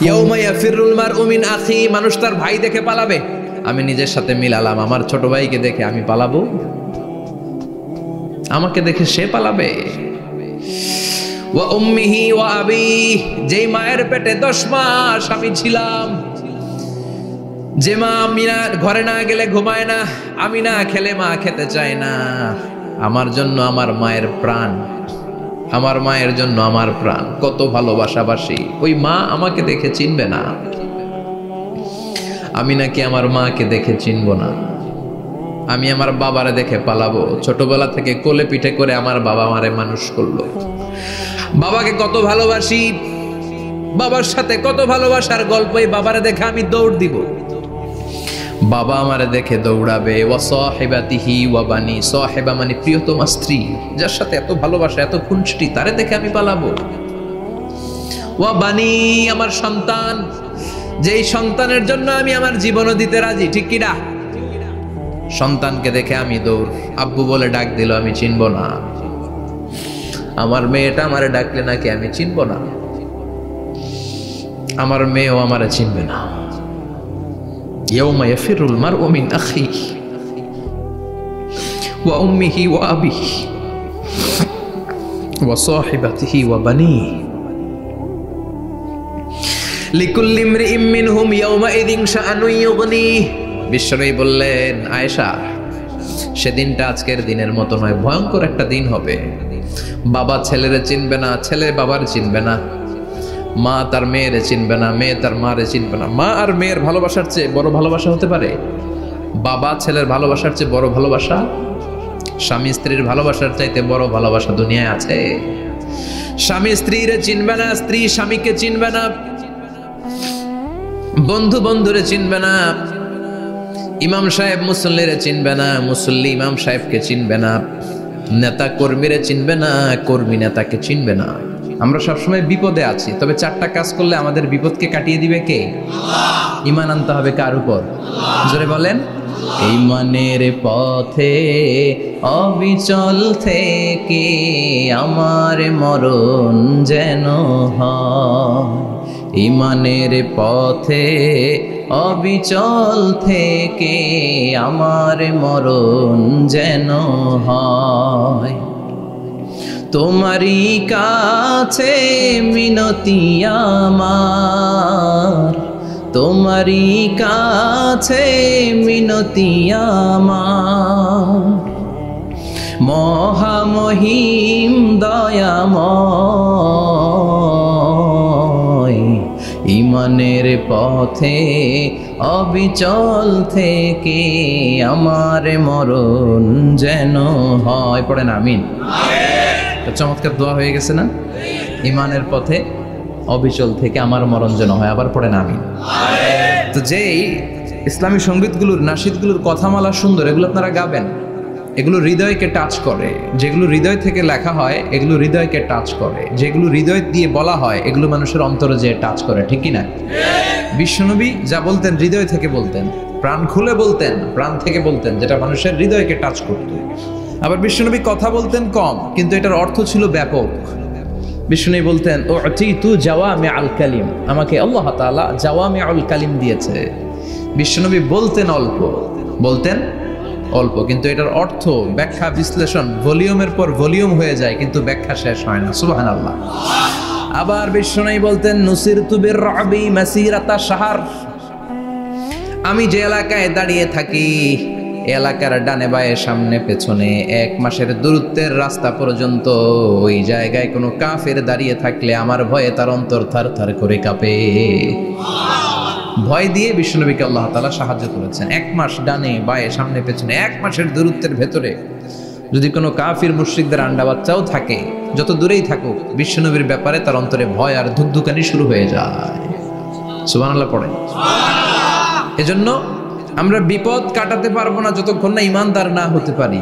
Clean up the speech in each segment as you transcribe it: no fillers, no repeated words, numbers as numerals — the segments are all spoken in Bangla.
ইয়াউমা ইয়াফিরুল মারউ মিন আখি, মানুষ তার ভাই দেখে পালাবে। আমি নিজের সাথে মিলালাম, আমার ছোট ভাইকে দেখে আমি পালাবো? আমাকে দেখে সে পালাবে? ওয়া উম্মিহি ওয়া আবি, যেই মায়ের পেটে 10 মাস আমি ছিলাম, যে মা আমি না ঘরে না গেলে ঘুমায় না, আমি না খেলে মা খেতে চায় না, আমার জন্য আমার মায়ের প্রাণ, আমার মায়ের জন্য আমার প্রাণ, কত ভালোবাসাবাসী। ওই মা আমাকে দেখে চিনবে না, আমি নাকি আমার মাকে দেখে চিনব না। আমি আমার বাবারে দেখে পালাবো। ছোটবেলা থেকে কোলে পিঠে করে আমার বাবা আমারে মানুষ করলো, বাবাকে কত ভালোবাসি, বাবার সাথে কত ভালোবাসার গল্প, এই বাবারে দেখে আমি দৌড় দিব, বাবা আমারে দেখে দৌড়াবে। ওয়া সাহিবাতিহি ওয়া বানি, সাহিবা মানে প্রিয়তমা স্ত্রী, যার সাথে এত ভালোবাসা এত খুনসুটি, তারে দেখে আমি পালাবো। ওয়া বানি, আমার সন্তান, যেই সন্তানের জন্য আমি আমার জীবনও দিতে রাজি, ঠিক কিনা? সন্তানকে দেখে আমি দৌড়, আব্বু বলে ডাক দিল আমি চিনব না, আমার মেয়েটা আমারে ডাকলে নাকি আমি চিনব না, আমার মেয়েও আমারে চিনবে না। ইয়াউমা ইয়াফিরুল মারউ মিন আখিহি ওয়া উম্মিহি ওয়া আবিহি ওয়া সাহিবাতিহি ওয়া বানিহি লিকুল্লি ইমরিইম মিনহুম ইয়াউমাইযিন শাআনুন ইউগনিহি। বিশ্বনবী বললেন, আয়েশা, সেদিনটা আজকের দিনের মতো নয়, ভয়ঙ্কর একটা দিন হবে। বাবা ছেলেরে চিনবে না, ছেলে বাবার চিনবে না, মা তার মেয়েরে চিনবে না, মেয়ে তার মারে চিনবে না। মা আর মেয়ের ভালোবাসার চেয়ে বড় ভালোবাসা হতে পারে? বাবা ছেলের ভালোবাসার চেয়ে বড় ভালোবাসা? স্বামী স্ত্রীর ভালোবাসার চাইতে বড় ভালোবাসা দুনিয়ায় আছে? স্বামী স্ত্রীরে চিনবে না, স্ত্রী স্বামীকে চিনবে না, বন্ধু বন্ধুরে চিনবে না, ইমাম সাহেব মুসল্লিরে চিনবে না, মুসল্লি ইমাম সাহেবকে চিনবে না, নেতা কর্মীরে চিনবে না, কর্মী নেতাকে চিনবে না। আমরা সবসময় বিপদে আছি, তবে 4টা কাজ করলে আমাদের বিপদকে কাটিয়ে দিবে কে? আল্লাহ। ঈমান আনতে হবে কার উপর? জোরে বলেন। ঈমানের পথে অবিচল থেকে আমার মরণ যেন হয়, ঈমানের পথে অবিচল থেকে আমার মরণ যেন হয়। তোমারই কাছে মিনতি আমার, তোমারই কাছে মিনতি আমার, মহামহিম দয়াময়, ঈমানের পথে অবিচল থেকে আমার মরণ যেন হয়। পড়েন আমিন। চমৎকার দোয়া হয়ে গেছে না? ঈমানের পথে অবিচল থেকে আমার মরণ যেন হয়। আবার পড়েন আমিন। তো যেই ইসলামী সঙ্গীতগুলোর নাশিদগুলোর কথামালা সুন্দর, এগুলো আপনারা গাবেন, এগুলো হৃদয়কে টাচ করে। যেগুলো হৃদয় থেকে লেখা হয় এগুলো হৃদয়কে টাচ করে, যেগুলো হৃদয় দিয়ে বলা হয় এগুলো মানুষের অন্তরে যে টাচ করে, ঠিক কি না? বিশ্বনবী যা বলতেন হৃদয় থেকে বলতেন, প্রাণ খুলে বলতেন, প্রাণ থেকে বলতেন, যেটা মানুষের হৃদয়কে টাচ করত। আবার বিশ্বনবী কথা বলতেন কম, কিন্তু এটার অর্থ ছিল ব্যাপক। বিশ্বনবী বলতেন, উতিতু জাওয়ামিউল কালিম, আমাকে আল্লাহ তাআলা জাওয়ামিউল কালিম দিয়েছে। বিশ্বনবী বলতেন অল্প, বলতেন অল্প, কিন্তু এটার অর্থ ব্যাখ্যা বিশ্লেষণ ভলিউমের পর ভলিউম হয়ে যায়, কিন্তু ব্যাখ্যা শেষ হয় না। সুবহানাল্লাহ। আবার বিশ্বনবী বলতেন, নুসিরতু বিররবি মাসিরাতা শাহর, আমি যে এলাকায় দাঁড়িয়ে থাকি এলাকার ডানে বায়ে সামনে পেছনে 1 মাসের দূরত্বের রাস্তা পর্যন্ত ওই জায়গায় কোনো কাফের দাঁড়িয়ে থাকলে আমার ভয়ে তার অন্তর থার থার করে কাঁপে। ভয় দিয়ে বিশ্বনবীকে আল্লাহ তাআলা সাহায্য করেছেন। 1 মাস ডানে বায়ে সামনে পেছনে 1 মাসের দূরত্বের ভেতরে যদি কোনো কাফির মুশরিকদের আন্ডা বাচ্চাও থাকে, যত দূরেই থাকুক, বিশ্বনবীর ব্যাপারে তার অন্তরে ভয় আর ধুকধুকানি শুরু হয়ে যায়। সুবহানাল্লাহ পড়েন। এজন্য আমরা বিপদ কাটাতে পারবো না যতক্ষণ না ইমানদার না হতে পারি।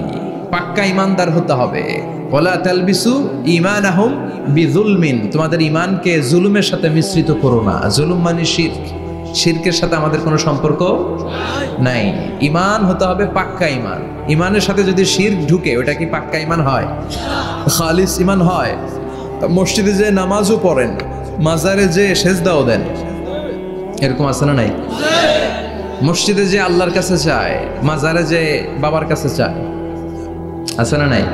পাক্কা ইমানদার হতে হবে। ওয়ালা তালবিসু ঈমানাহুম বিযুলমিন, তোমাদের ঈমানকে জুলুমের সাথে মিশ্রিত করো না। জুলুম মানে শিরক, শিরকের সাথে আমাদের কোনো সম্পর্ক নাই। ঈমান হতে হবে পাক্কা ঈমান। ঈমানের সাথে যদি শিরক ঢুকে ওটা কি পাক্কা ঈমান হয়? খালিস ঈমান হয়? মসজিদে যে নামাজও পড়েন, মাজারে যে সেজদাও দেন, এরকম আছে না নাই? মসজিদে যে আল্লাহর কাছে চায়, মাজারে যে বাবার কাছে চায়, আছে না নাই?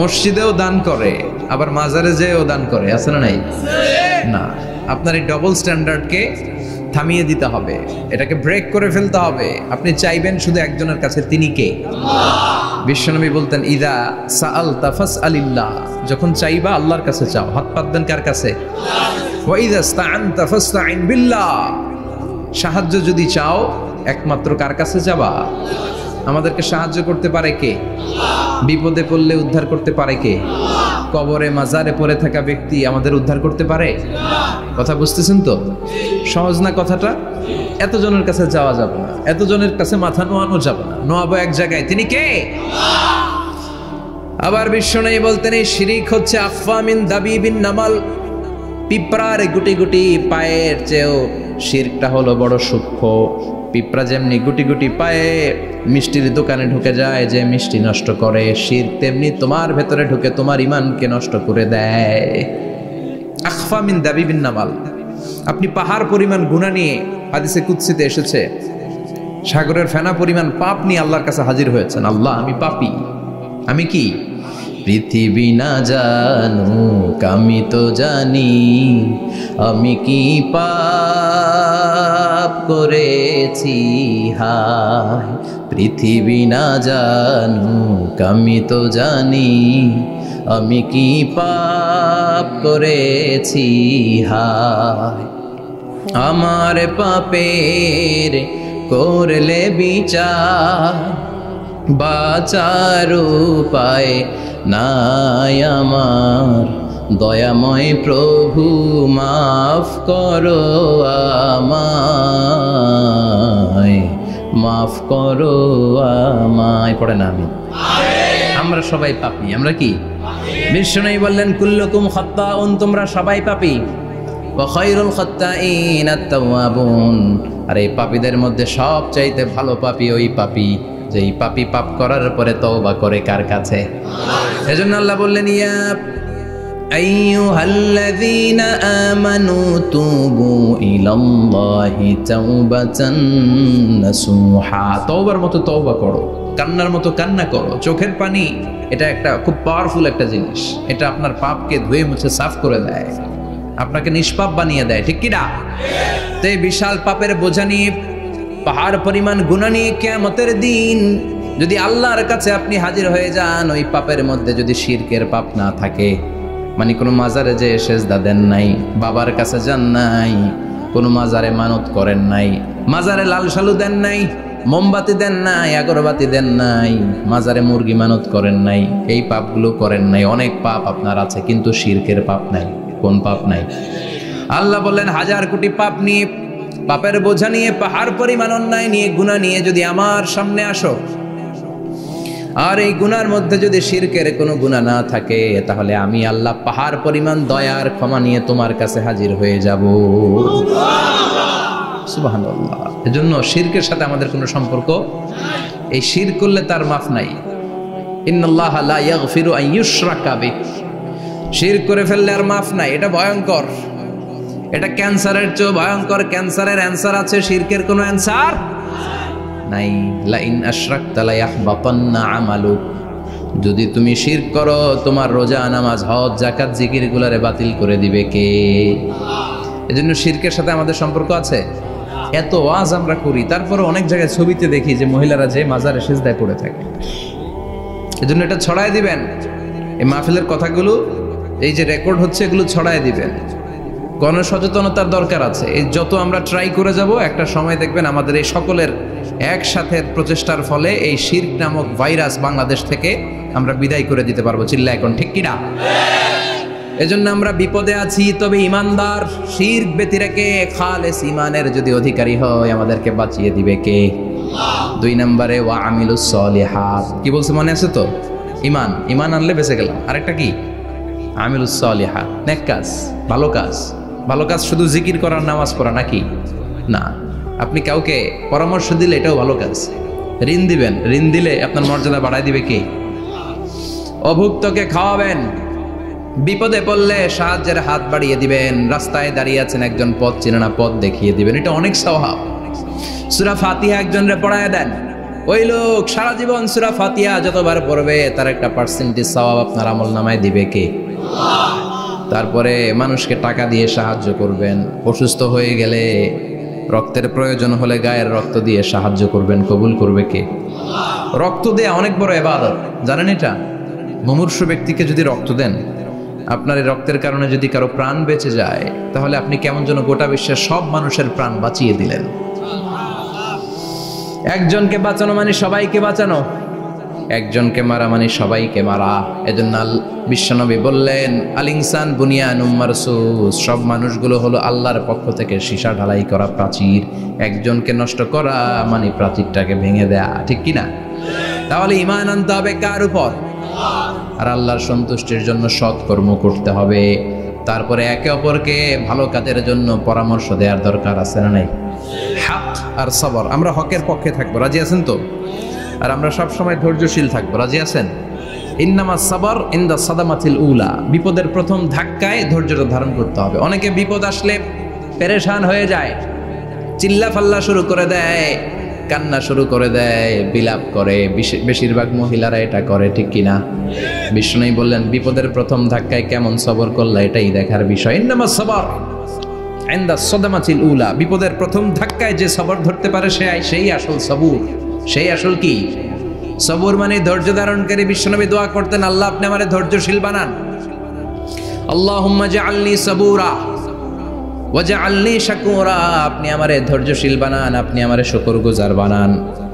মসজিদেও দান করে, আবার মাজারে যেও দান করে, আছে না নাই? না, আপনার এই ডবল স্ট্যান্ডার্ডকে থামিয়ে দিতে হবে, এটাকে ব্রেক করে ফেলতে হবে। আপনি চাইবেন শুধু একজনের কাছে, তিনি কে? বিশ্বনবী বলতেন, ইদা সাআলতা ফাসআলিল্লাহ, যখন চাইবা আল্লাহর কাছে চাও। হাত পাত দেন কার কাছে? ওয়া ইদা ইসতাআনতা ফাসতাইন বিল্লাহ, সাহায্য যদি চাও একমাত্র কার কাছে যাবা? আমাদেরকে সাহায্য করতে পারে কে? বিপদে পড়লে উদ্ধার করতে পারে কে? কবরে মাজারে পড়ে থাকা ব্যক্তি আমাদের উদ্ধার করতে পারে? কথা বুঝতেছেন তো? সহজ না কথাটা? এতজনের কাছে যাওয়া যাবে না, এতজনের কাছে মাথা নোয়ানো যাবে না, নোয়াবো এক জায়গায়, তিনি কে? আবার বিশ্বনবী বলতেন, এই শিরিক হচ্ছে আফওয়া মিন দাবিবিন নামাল, পিঁপড়ার গুটি গুটি পায়ের চেয়েও শিরকটা হলো বড় সূক্ষ্ম। পিঁপড়া যেমনি গুটি গুটি পায়ে মিষ্টির দোকানে ঢুকে যায়, যে মিষ্টি নষ্ট করে, শিরক তেমনি তোমার ভেতরে ঢুকে তোমার ঈমানকে নষ্ট করে দেয়। আখফা মিন দাবিবিন নামাল, আপনি পাহাড় পরিমাণ গুনাহ নিয়ে, হাদিসে কুদসিতে এসেছে, সাগরের ফেনা পরিমাণ পাপ নিয়ে আল্লাহর কাছে হাজির হয়েছেন। আল্লাহ, আমি পাপী, আমি কি? পৃথিবী না জানুক আমি তো জানি, আমি কি পাপ করেছি হায়। পৃথিবী না জানুক আমি তো জানি, আমি কি পাপ করেছি হায়। আমার পাপের করলে বিচার, বাঁচার উপায় নাই আমার, দয়াময় প্রভু মাফ করো আমায়, মাফ করো আমায়। পড়ে না আমি? আমরা সবাই পাপী। আমরা কি? বিশ্বনবী বললেন, কুল্লুকুম খাত্তাউন, তোমরা সবাই পাপী, ওয়া খায়রুল খাত্তাইন আত-তাওয়াবুন, আর এই পাপীদের মধ্যে সবচাইতে ভালো পাপী ওই পাপী যেই পাপী পাপ করার পরে তওবা করে কার কাছে? এজন্য আল্লাহ বললেন, ইয়া আইয়ুহাল্লাযীনা আমানু তুবু ইলাল্লাহি তাওবাতান নাসুহা, তওবার মতো তওবা করো, কান্নার মতো কান্না করো। চোখের পানি এটা একটা খুব পাওয়ারফুল একটা জিনিস, এটা আপনার পাপকে ধুয়ে মুছে সাফ করে দেয়, আপনাকে নিষ্পাপ বানিয়ে দেয়, ঠিক কি না? তো এই বিশাল পাপের বোঝা নিয়ে, পাহাড় পরিমাণ গুনাহ নিয়ে কিয়ামতের দিন যদি আল্লাহর কাছে আপনি হাজির হয়ে যান, ওই পাপের মধ্যে যদি শিরকের পাপ না থাকে, মানে কোনো মাজারে যে সেজদা দেন নাই, বাবার কাছে যান নাই, কোনো মাজারে মানত করেন নাই, মাজারে লাল শালু দেন নাই, মোমবাতি দেন নাই, আগরবাতি দেন নাই, মাজারে মুরগি মানত করেন নাই, এই পাপগুলো করেন নাই, অনেক পাপ আপনার আছে, কিন্তু শিরকের পাপ নাই। কোন পাপ নাই? আল্লাহ বললেন, হাজার কোটি পাপ নিয়ে, পাপের বোঝা নিয়ে, পাহাড় পরিমাণ অন্যায় নিয়ে, গুনাহ নিয়ে যদি আমার সামনে আসো, আর এই গুনার মধ্যে যদি শিরকের কোনো গুনাহ না থাকে, তাহলে আমি আল্লাহ পাহাড় পরিমাণ দয়ার ক্ষমা নিয়ে তোমার কাছে হাজির হয়ে যাব। সুবহানাল্লাহ। এজন্য শিরকের সাথে আমাদের কোনো সম্পর্ক, এই শিরক করলে তার মাফ নাই। ইন্নাল্লাহা লা ইয়াগফিরু আন ইউশরাকা বিহি, শিরক করে ফেললে আর মাফ নাই। এটা ভয়ঙ্কর, এটা ক্যান্সারের চেয়ে ভয়ঙ্কর। ক্যান্সারের অ্যান্সার আছে, শিরকের কোনো অ্যান্সার নাই। লা ইন আশরাকতা লা ইয়াহবাতান্না আমালুক, যদি তুমি শিরক করো, তোমার রোজা, নামাজ, হজ, যাকাত, জিকিরগুলোরে বাতিল করে দিবে কে? এজন্য শিরকের সাথে আমাদের সম্পর্ক আছে। এত ওয়াজ আমরা করি, তারপরে অনেক জায়গায় ছবিতে দেখি যে মহিলারা যে মাজারে সিজদায় পড়ে থাকে। এজন্য এটা ছড়ায় দিবেন, এই মাহফিলের কথাগুলো, এই যে রেকর্ড হচ্ছে, এগুলো ছড়ায় দিবেন। গণসচেতনতার দরকার আছে। এই যত আমরা ট্রাই করে যাব, একটা সময় দেখবেন আমাদের এই সকলের একসাথে প্রচেষ্টার ফলে এই শিরক নামক ভাইরাস বাংলাদেশ থেকে আমরা বিদায় করে দিতে পারবো। চিল্লা এখন, ঠিক কিনা? এজন্য আমরা বিপদে আছি, তবে ইমানদার, শিরক ব্যতি রেখে খালেস ইমানের যদি অধিকারী হয়, আমাদেরকে বাঁচিয়ে দিবে কে? 2 নম্বরে ওয়া আমিলুস সলিহাত। কি বলছে মনে আছে তো? ইমান, ইমান আনলে বেঁচে গেলাম। আরেকটা কি? আমিলুস সলিহাত, নেক কাজ, ভালো কাজ। ভালো কাজ শুধু জিকির করার, নামাজ পড়া নাকি? না। আপনি কাউকে পরামর্শ দিলে এটাও ভালো কাজ। ঋণ দিবেন, ঋণ দিলে আপনার মর্যাদা বাড়ায় দিবে কে? অভুক্তকে খাওয়াবেন, বিপদে পড়লে সাহায্যের হাত বাড়িয়ে দিবেন। রাস্তায় দাঁড়িয়ে আছেন একজন, পথ চেনে না, পথ দেখিয়ে দিবেন। এটা অনেক সওয়াব। সূরা ফাতিহা একজনরে পড়ায় দেন, ওই লোক সারা জীবন সূরা ফাতিহা যতবার পড়বে তার একটা পার্সেন্টেজ সওয়াব আপনার আমলনামায় দিবে কে? তারপরে মানুষকে টাকা দিয়ে সাহায্য করবেন, অসুস্থ হয়ে গেলে রক্তের প্রয়োজন হলে গায়ের রক্ত দিয়ে সাহায্য করবেন, কবুল করবে কে? রক্ত দেয়া অনেক বড় ইবাদত, জানেন এটা? মুমূর্ষু ব্যক্তিকে যদি রক্ত দেন, আপনার এই রক্তের কারণে যদি কারো প্রাণ বেঁচে যায়, তাহলে আপনি কেমন যেন গোটা বিশ্বের সব মানুষের প্রাণ বাঁচিয়ে দিলেন। একজনকে বাঁচানো মানে সবাইকে বাঁচানো, একজনকে মারা মানে সবাইকে মারা। এজন্য বিশ্বনবী বললেন, আল ইনসান বুনিয়ানুম মারসুস, সব মানুষগুলো হলো আল্লাহর পক্ষ থেকে সীসা ঢালাই করা প্রাচীর। একজনকে নষ্ট করা মানে প্রাচীরটাকে ভেঙে দেয়া, ঠিক কিনা? তাহলে ঈমান আনতে হবে কার উপর? আর আল্লাহর সন্তুষ্টির জন্য সৎ কর্ম করতে হবে। তারপরে একে অপরকে ভালো কাজের জন্য পরামর্শ দেওয়ার দরকার আছে না নাই? হক আর সবর, আমরা হকের পক্ষে থাকবো, রাজি আছেন তো? আর আমরা সব সময় ধৈর্যশীল থাকবো, রাজি আছেন? ইন্নামা সাবর ইনদা সাদামাতিল উলা, বিপদের প্রথম ধাক্কায় ধৈর্যটা ধারণ করতে হবে। অনেকে বিপদ আসলে পেরেশান হয়ে যায়, চিল্লা ফাল্লা শুরু করে দেয়, কান্না শুরু করে দেয়, বিলাপ করে। বেশিরভাগ মহিলারা এটা করে, ঠিক কিনা? বিষ্ণু বললেন, বিপদের প্রথম ধাক্কায় কেমন সবর করলা এটাই দেখার বিষয়। ইন্নামা সাবর ইনদা সাদামাতিল উলা, বিপদের প্রথম ধাক্কায় যে সবর ধরতে পারে সেই আসল সবুর, সেই আসল কি সবুর মানে ধৈর্য ধারণকারী। বিশ্বনবী দোয়া করতেন, আল্লাহ আপনি আমারে ধৈর্যশীল বানান। আল্লাহুম্মা জাআলনি সাবুরা ওয়াজআলনি শাকুরা, আপনি আমারে ধৈর্যশীল বানান, আপনি আমারে শুকরগুজার বানান।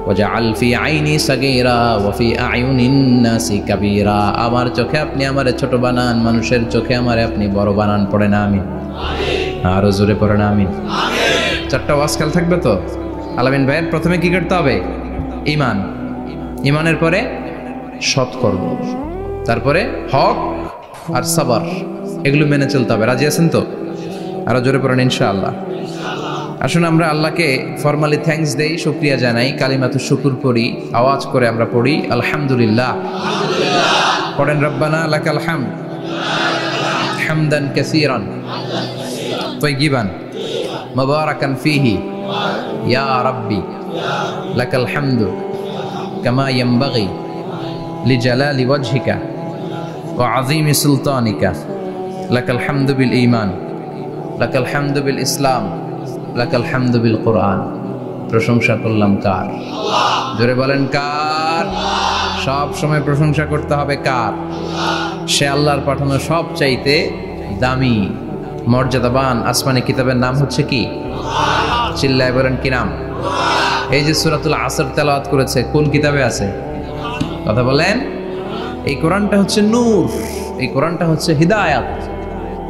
ওয়াজআল ফি আইনি সাগীরা ওয়া ফি আয়ুনিন নাসি কাবীরা, আমার চোখে আপনি আমারে ছোট বানান, মানুষের চোখে আমারে আপনি বড় বানান। পড়ে না আমিন? আরো জোরে পড়ে না আমিন? চারটা ওয়াজ কাল থাকবে তো। আলামিন ভাইয়ের প্রথমে কি করতে হবে? ঈমান, ঈমানের পরে সৎকর্ম, তারপরে হক আর সাবর, এগুলো মেনে চলতে হবে। রাজি আছেন তো? আরো জোরে পড়েন ইনশাআল্লাহ। আসুন আমরা আল্লাহকে ফরমালি থ্যাঙ্কস দেই, শুকরিয়া জানাই, কালিমাতু শুকুর পড়ি, আওয়াজ করে আমরা পড়ি আলহামদুলিল্লাহ। পড়েন রব্বানা লাকাল হামদ হামদান কাসীরান তাইয়িবান মুবারাকান ফীহি ইয়া রাব্বি লাকাল হামদু কামা ইয়ানবাগি লিজালালি ওয়াজহিকা ওয়া আযীমি সুলতানিকা লাকাল হামদু বিল ঈমান লাকাল হামদু বিল ইসলাম লাকাল হামদু বিল কোরআন। প্রশংসা করলাম কার? জোরে বলেন কার? সব সময় প্রশংসা করতে হবে কার? সে আল্লাহর পাঠানো সব চাইতে দামি মর্যাদাবান আসমানি কিতাবের নাম হচ্ছে কি? চিল্লায় বলেন কি নাম? এই যে সূরাতুল আসর তেলাওয়াত করেছে, কোন কিতাবে আছে? কথা বলেন। এই কোরআনটা হচ্ছে নূর, এই কোরআনটা হচ্ছে হিদায়াত,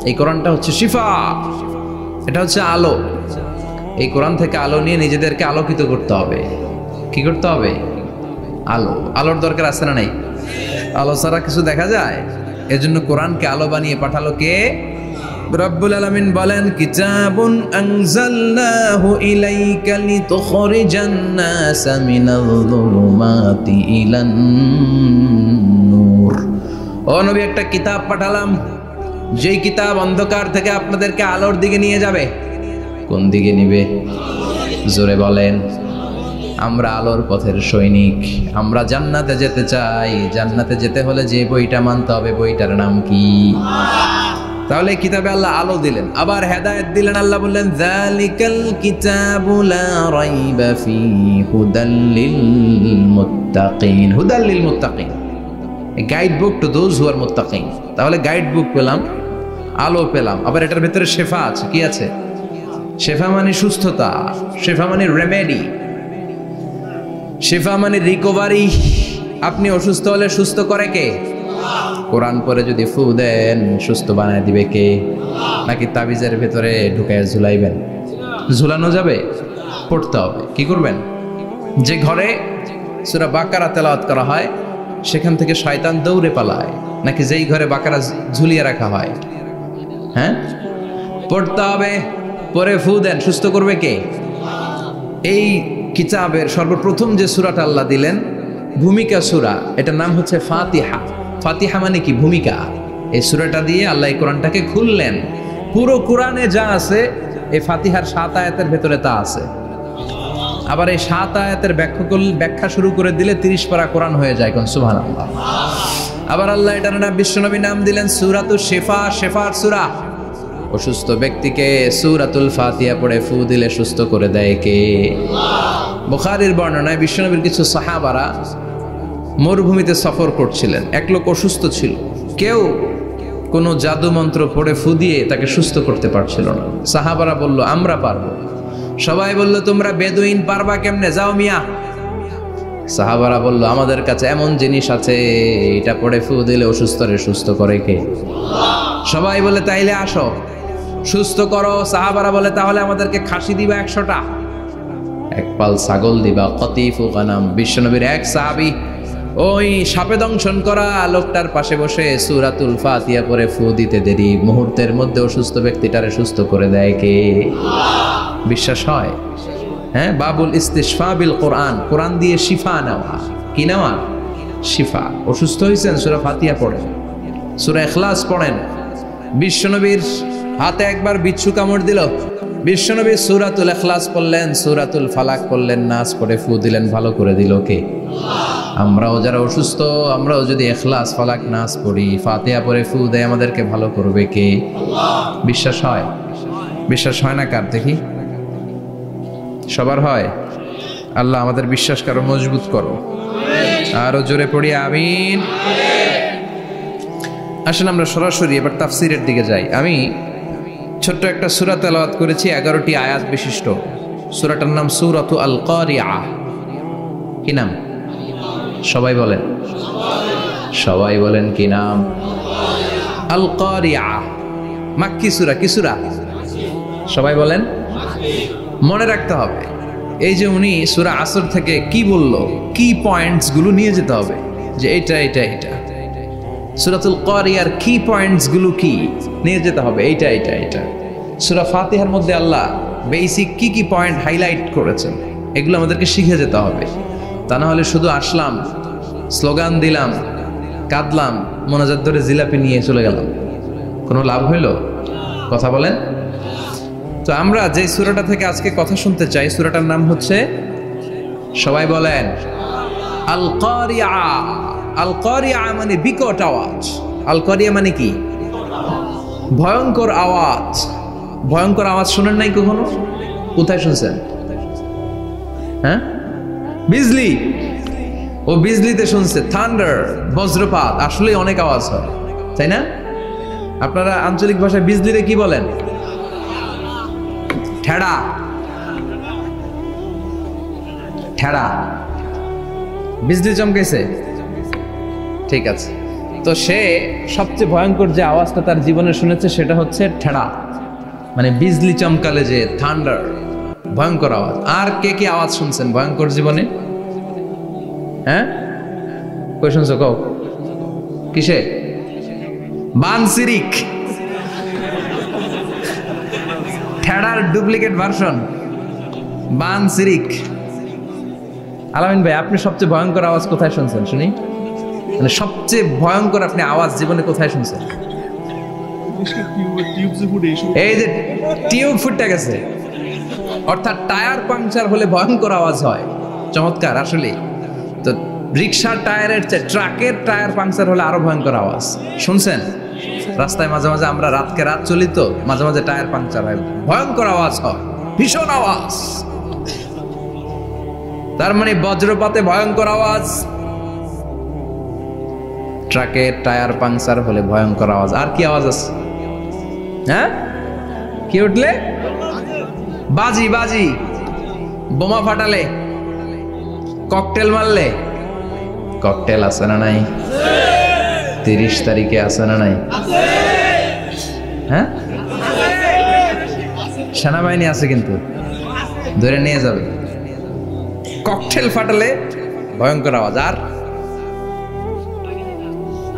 এই কোরআনটা হচ্ছে শিফা, এটা হচ্ছে আলো। এই কোরআন থেকে আলো নিয়ে নিজেদেরকে আলোকিত করতে হবে। কি করতে হবে? আলো। আলোর দরকার আছে না নাই? আলো ছাড়া কিছু দেখা যায়? এজন্য কোরআনকে আলো বানিয়ে পাঠালো কে? রব্বুল আলামিন বলেন, কিতাবুন আনজালনাহু ইলাইকা লিতুখরিজান নাসা মিনাল যুলুমাতি ইলান নূর। ও নবী, একটা কিতাব পাঠালাম, যেই কিতাব অন্ধকার থেকে আপনাদেরকে আলোর দিকে নিয়ে যাবে। কোন দিকে নিবে? জোরে বলেন। আমরা আলোর পথের সৈনিক, আমরা জান্নাতে যেতে চাই। জান্নাতে যেতে হলে যে বইটা মানতে হবে, বইটার নাম কি? তাহলে কিতাবে আল্লাহ আলো দিলেন, আবার হেদায়েত দিলেন। আল্লাহ বললেন, যালিকাল কিতাবু লা রাইবা ফীহি হুদাল লিল মুত্তাকিন। হুদাল লিল মুত্তাকিন, a guide book to those who are মুত্তাকিন। তাহলে গাইড বুক পেলাম, আলো পেলাম, আবার এটার ভিতরে শেফা আছে। কি আছে? শেফা মানে সুস্থতা, শেফা মানে রেমেডি, শেফা মানে রিকভারি। আপনি অসুস্থ হলে সুস্থ করে কে? কোরআন পরে যদি ফু দেন, সুস্থ বানায় দিবে কে? নাকি তাবিজের ভেতরে ঢুকায় ঝুলাইবেন? ঝুলানো যাবে? পড়তে হবে। কি করবেন? যে ঘরে সূরা বাকারা তেলাওয়াত করা হয় সেখান থেকে শয়তান দৌড়ে পালায়, নাকি যেই ঘরে বাকারা ঝুলিয়ে রাখা হয়? হ্যাঁ, পড়তে হবে। পরে ফু দেন, সুস্থ করবে কে? এই কিতাবের সর্বপ্রথম যে সূরাটা আল্লাহ দিলেন, ভূমিকা সূরা, এটার নাম হচ্ছে ফাতিহা। ফাতিহা মানে কি? ভূমিকা। এই সূরাটা দিয়ে আল্লাহ এই কোরআনটাকে খুললেন। পুরো কোরআনে যা আছে এই ফাতিহার 7 আয়াতের ভেতরে তা আছে। আবার এই 7 আয়াতের ব্যাখ্যা শুরু করে দিলে 30 পারা কোরআন হয়ে যায়। কোন সুবহানাল্লাহ। আবার আল্লাহ এটার নাম বিশ্বনবী নাম দিলেন সূরাতুশ শিফা, শিফার সূরা। অসুস্থ ব্যক্তিকে সূরাতুল ফাতিহা পড়ে ফু দিলে সুস্থ করে দেয় কে? বুখারীর বর্ণনায় বিশ্বনবীর কিছু সাহাবারা মরুভূমিতে সফর করছিলেন। এক লোক অসুস্থ ছিল, কেউ কোনো জাদু মন্ত্র পড়ে ফু দিয়ে তাকে সুস্থ করতে পারছিল না। সাহাবারা বলল আমরা পারবো। সবাই বলল তোমরা বেদুইন, পারবা কেমনে, যাও মিয়া। সাহাবারা বলল আমাদের কাছে এমন জিনিস আছে, এটা পড়ে ফু দিলে অসুস্থরে সুস্থ করে কে? সবাই বলে তাইলে আসো সুস্থ করো। সাহাবারা বলে তাহলে আমাদেরকে খাসি দিবা 100টা, এক পাল ছাগল দিবা। কতিফু গানাম। বিশ্বনবীর এক সাহাবী ওই সাপে দংশন করা লোকটার পাশে বসে সূরাতুল ফাতিহা পড়ে ফু দিতে দেরি মুহূর্তের মধ্যে অসুস্থ ব্যক্তিটারে সুস্থ করে দেয় কে? বিশ্বাস হয়? হ্যাঁ, বাবুল ইস্তিশফা বিল কোরআন, কোরআন দিয়ে শিফা নেওয়া। কি নেওয়া? শিফা। অসুস্থ হয়েছেন, সূরা ফাতিহা পড়েন, সূরা ইখলাস পড়েন। বিশ্বনবীর হাতে একবার বিচ্ছু কামড় দিল, বিশ্বনবী সূরাতুল ইখলাস পড়লেন, সূরাতুল ফালাক পড়লেন, নাস পড়ে ফু দিলেন, ভালো করে দিল কে? আমরাও যারা অসুস্থ, আমরাও যদি ইখলাস ফালাক নাস পড়ি, ফাতিহা পড়ে ফু দেয়, আমাদেরকে ভালো করবে কে? বিশ্বাস হয়? বিশ্বাস হয় না কার? দেখি সবার হয়? আল্লাহ আমাদের বিশ্বাস করো, মজবুত করো। আরো জোরে পড়ি আমিন। আসেন আমরা সরাসরি এবার তাফসীরের দিকে যাই। আমি ছোট্ট একটা সূরা তেলাওয়াত করেছি, 11টি আয়াত বিশিষ্ট। সূরাটার নাম সূরাতু আল কারিআ। কি নাম? সবাই বলেন, সবাই বলেন কি নাম? আল কারিআ। মাক্কি সূরা। কি সূরা? সবাই বলেন। মনে রাখতে হবে এই যে উনি সূরা আসর থেকে কি বলল, কি পয়েন্টস গুলো নিয়ে যেতে হবে, যে এটা এটা এটা। সূরাতুল কারিয়ার কি পয়েন্টস গুলো কি নিয়ে যেতে হবে, এইটা এটা এটা। সূরা ফাতিহার মধ্যে আল্লাহ বেসিক কি কি পয়েন্ট হাইলাইট করেছেন, এগুলো আমাদেরকে শিখে যেতে হবে। তা না হলে শুধু আসলাম, স্লোগান দিলাম, কাঁদলাম, মোনাজাত ধরে জিলাপি নিয়ে চলে গেলাম, কোনো লাভ হইল? কথা বলেন। তো আমরা যে সূরাটা থেকে আজকে কথা শুনতে চাই, সূরাটার নাম হচ্ছে, সবাই বলেন, আল কারিআ। আল কারিআ মানে বিকট আওয়াজ। আল কারিআ মানে কি? ভয়ঙ্কর আওয়াজ। ভয়ঙ্কর আওয়াজ শুনেন নাই কখনো? কোথায় শুনছেন? হ্যাঁ, বিজলি। ও বিজলিতে শুনছে, থান্ডার, বজ্রপাত। আসলে অনেক আওয়াজ হয়, তাই না? আপনারা আঞ্চলিক ভাষায় বিজলিতে কি বলেন? ঠেড়া। ঠেড়া। বিজলি চমকেছে, ঠিক আছে। তো সে সবচেয়ে ভয়ঙ্কর যে আওয়াজটা তার জীবনে শুনেছে সেটা হচ্ছে ঠেড়া, মানে বিজলি চমকালে যে থান্ডার, ভয়ঙ্কর আওয়াজ। আর কে কি আওয়াজ শুনছেন ভয়ঙ্কর জীবনে? হ্যাঁ, কই শুনছো? কও কিসে? বানসিরিক। ঠেড়ার ডুপ্লিকেট ভার্সন বানসিরিক। আলামিন ভাই, আপনি সবচেয়ে ভয়ঙ্কর আওয়াজ কোথায় শুনছেন শুনি? মানে সবচেয়ে ভয়ঙ্কর আপনি আওয়াজ জীবনে কোথায় শুনছেন? এই যে টিউব ফুটে গেছে, অর্থাৎ টায়ার পাংচার হলে ভয়ঙ্কর আওয়াজ হয়। চমৎকার। আসলে তো রিক্সার টায়ারের চেয়ে ট্রাকের টায়ার পাংচার হলে আরো ভয়ঙ্কর আওয়াজ। শুনছেন? রাস্তায় মাঝে মাঝে আমরা রাতকে রাত চলি, তো মাঝে মাঝে টায়ার পাংচার হয়, ভয়ঙ্কর আওয়াজ হয়, ভীষণ আওয়াজ। তার মানে বজ্রপাতে ভয়ঙ্কর আওয়াজ, ট্রাকের টায়ার পাংচার হলে ভয়ঙ্কর আওয়াজ। আর কি আওয়াজ আছে? হ্যাঁ, কি উঠলে? বাজি। বাজি। বোমা ফাটালে, ককটেল মারলে। ককটেল আছে না নাই? 30 তারিখে আছে না নাই? হ্যাঁ, সেনাবাহিনী আছে, কিন্তু ধরে নিয়ে যাবে। ককটেল ফাটালে ভয়ঙ্কর আওয়াজ। আর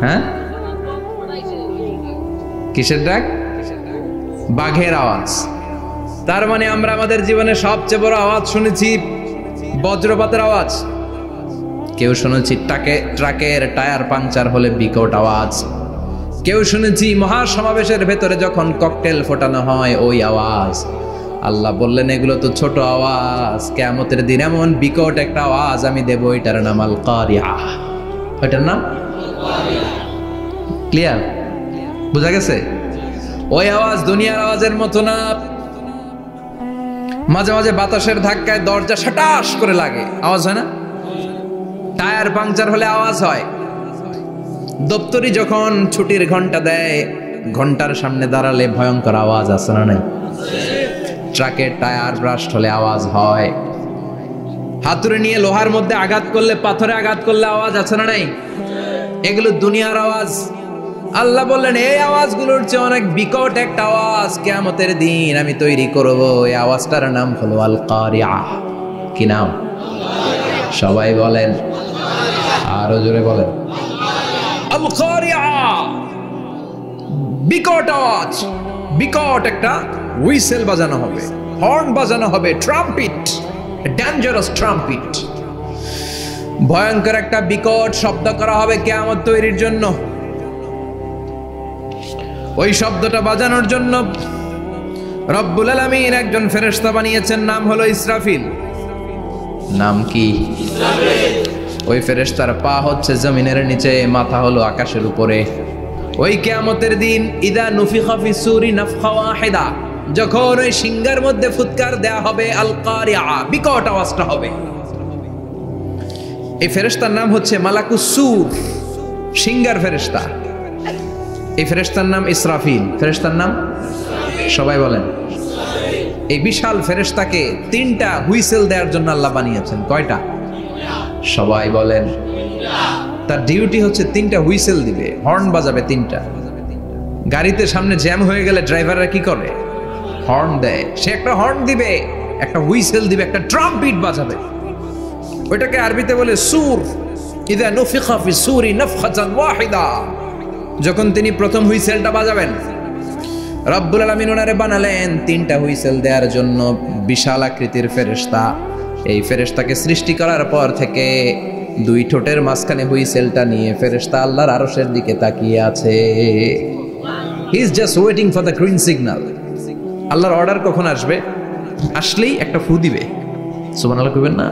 হ্যাঁ, কিসের ডাক? বাঘের আওয়াজ। তার মানে আমরা আমাদের জীবনে সবচেয়ে বড় আওয়াজ শুনেছি বজ্রপাতের আওয়াজ। কেউ শুনেছি ট্রাকের টায়ার পাংচার হলে বিকট আওয়াজ। কেউ শুনেছি মহাসমাবেশের ভেতরে যখন ককটেল ফোটানো হয় ওই আওয়াজ। আল্লাহ বললেন এগুলো তো ছোট আওয়াজ, কিয়ামতের দিন এমন বিকট একটা আওয়াজ আমি দেব, এটার নাম আল কারিয়া। ওইটার নাম ক্লিয়ার, বুঝা গেছে? ওই আওয়াজ দুনিয়ার আওয়াজের মতো না। মাঝে মাঝে বাতাসের ধাক্কায় দরজা সাটাস করে লাগে, আওয়াজ হয় না? টায়ার পাংচার হলে আওয়াজ হয়। দপ্তরি যখন ছুটির ঘন্টা দেয়, ঘন্টার সামনে দাঁড়ালে ভয়ঙ্কর আওয়াজ আছে না নাই? ট্রাকের টায়ার ব্রাস্ট হলে আওয়াজ হয়। হাতুড়ি নিয়ে লোহার মধ্যে আঘাত করলে, পাথরে আঘাত করলে আওয়াজ আছে না নাই? এগুলো দুনিয়ার আওয়াজ। আল্লাহ বললেন এই আওয়াজগুলোর চেয়ে অনেক বিকট একটা আওয়াজ কিয়ামতের দিন আমি তৈরি করব। এই আওয়াজটার নাম হলো আল কারিয়া। কি নাম? সবাই বলেন, আরো জোরে বলেন, আল কারিয়া। বিকট আওয়াজ, বিকট একটা হুইসেল বাজানো হবে, হর্ন বাজানো হবে, ট্রাম্পিট, ডেঞ্জারাস ট্রাম্পিট। ভয়ঙ্কর একটা বিকট শব্দ করা হবে কিয়ামত তৈরির জন্য। ওই শব্দটা বাজানোর জন্য রব্বুল আলামিন একজন ফেরেশতা বানিয়েছেন, নাম হলো ইসরাফিল। নাম কি? ওই ফেরেশতার পা হচ্ছে জমিনের নিচে, মাথা হলো আকাশের উপরে। ওই কিয়ামতের দিন ইদা নুফিখা ফিস সূরি নাফখা ওয়াহিদা, যখন ওই সিংহার মধ্যে ফুৎকার দেয়া হবে আল কারিয়া, বিকট আওয়াজটা হবে। এই ফেরেশতার নাম হচ্ছে মালাকুস সূর, সিংহার ফেরেশতা। এই ফেরেশতার নাম ইসরাফিল। ফেরেশতার নাম সবাই বলেন। এই বিশাল ফেরেশতাকে তিনটা হুইসেল দেওয়ার জন্য আল্লাহ বানিয়েছেন। কয়টা? সবাই বলেন। তার ডিউটি হচ্ছে তিনটা হুইসেল দিবে, হর্ন বাজাবে তিনটা। গাড়িতে সামনে জ্যাম হয়ে গেলে ড্রাইভাররা কি করে? হর্ন দেয়। সে একটা হর্ন দিবে, একটা হুইসেল দিবে, একটা ট্রাম্পিট বাজাবে। ওইটাকে আরবিতে বলে সুর। ইদা নুফিখা ফিস সূরি নাফখাতান ওয়াহিদা, যখন তিনি প্রথম হুইসেলটা বাজাবেন, রব্বুল আলামিন ওনারে বানালেন তিনটা হুইসেল দেওয়ার জন্য বিশাল আকৃতির ফেরেশতা। এই ফেরেশতাকে সৃষ্টি করার পর থেকে দুই ঠোঁটের মাঝখানে হুইসেলটা নিয়ে ফেরেশতা আল্লাহর আরশের দিকে তাকিয়ে আছে। He is just waiting for the green signal. আল্লাহর অর্ডার কখন আসবে? আসলেই একটা ফু দিবে। সুবহানাল্লাহ কইবেন না?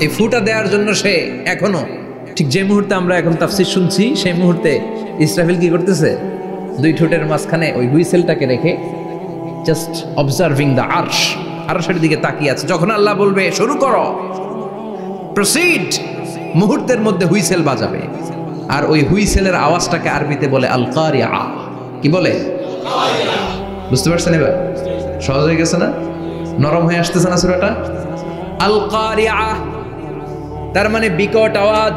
এই ফুটা দেওয়ার জন্য সে এখনো, ঠিক যে মুহূর্তে আমরা এখন তাফসীর শুনছি সেই মুহূর্তে ইসরাফিল কি করতেছে? দুই ঠোঁটের মাঝখানে ওই হুইসেলটাকে রেখে জাস্ট অবজার্ভিং দ্য আরশ, আরশের দিকে তাকিয়ে আছে। যখন আল্লাহ বলবে শুরু করো, প্রসিড, মুহূর্তের মধ্যে হুইসেল বাজাবে। আর ওই হুইসেলের আওয়াজটাকে আরবিতে বলে আল কারিয়া। কি বলে? বুঝতে পারছেন এবার? সহজ হয়ে গেছে না? নরম হয়ে আসতেছে না সূরাটা? আল কারিয়া তার মানে বিকট আওয়াজ,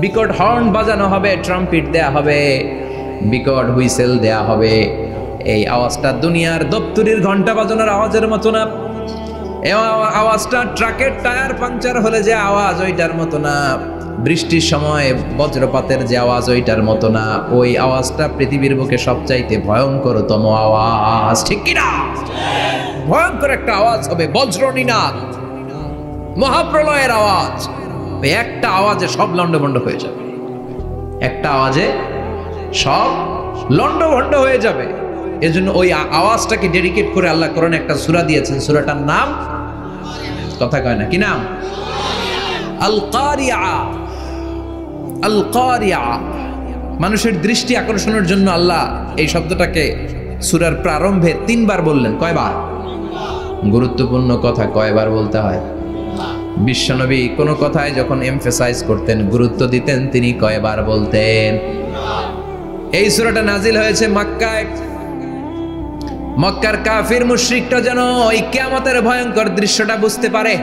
বিকট হর্ন বাজানো হবে, ট্রাম্পিট দেয়া হবে, বিকট হুইসেল দেয়া হবে। এই আওয়াজটা দুনিয়ার দপ্তরির ঘন্টা বাজানোর আওয়াজের মতো না। এই আওয়াজটা ট্রাকের টায়ার পাংচার হলে যে আওয়াজ ওইটার মতো না। বৃষ্টির সময় বজ্রপাতের যে আওয়াজ ওইটার মতো না। ওই আওয়াজটা পৃথিবীর বুকে সবচাইতে ভয়ঙ্করতম আওয়াজ। ঠিক কিনা? ভয়ঙ্কর একটা আওয়াজ হবে, বজ্রনিনাদ, মহাপ্রলয়ের আওয়াজ। একটা আওয়াজে সব লন্ডভন্ড হয়ে যাবে, একটা আওয়াজে সব লন্ডভন্ড হয়ে যাবে। এজন্য ওই আওয়াজটাকে ডেডিকেট করে আল্লাহ কোরআনে একটা সূরা দিয়েছেন। সূরাটার নাম, কথা কয় না, কি নাম? আল কারিয়া। আল কারিয়া। মানুষের দৃষ্টি আকর্ষণের জন্য আল্লাহ এই শব্দটাকে সূরার প্রারম্ভে 3 বার বললেন। কয়বার? গুরুত্বপূর্ণ কথা কয়বার বলতে হয়? বিশ্বনবী কোনো কথায় যখন এমফাসাইজ করতেন, গুরুত্ব দিতেন, তিনি কয়বার বলতেন? এই সূরাটা নাজিল হয়েছে মক্কায়। মক্কার কাফির মুশরিকরা যেন ওই কিয়ামতের ভয়ঙ্কর দৃশ্যটা বুঝতে পারে,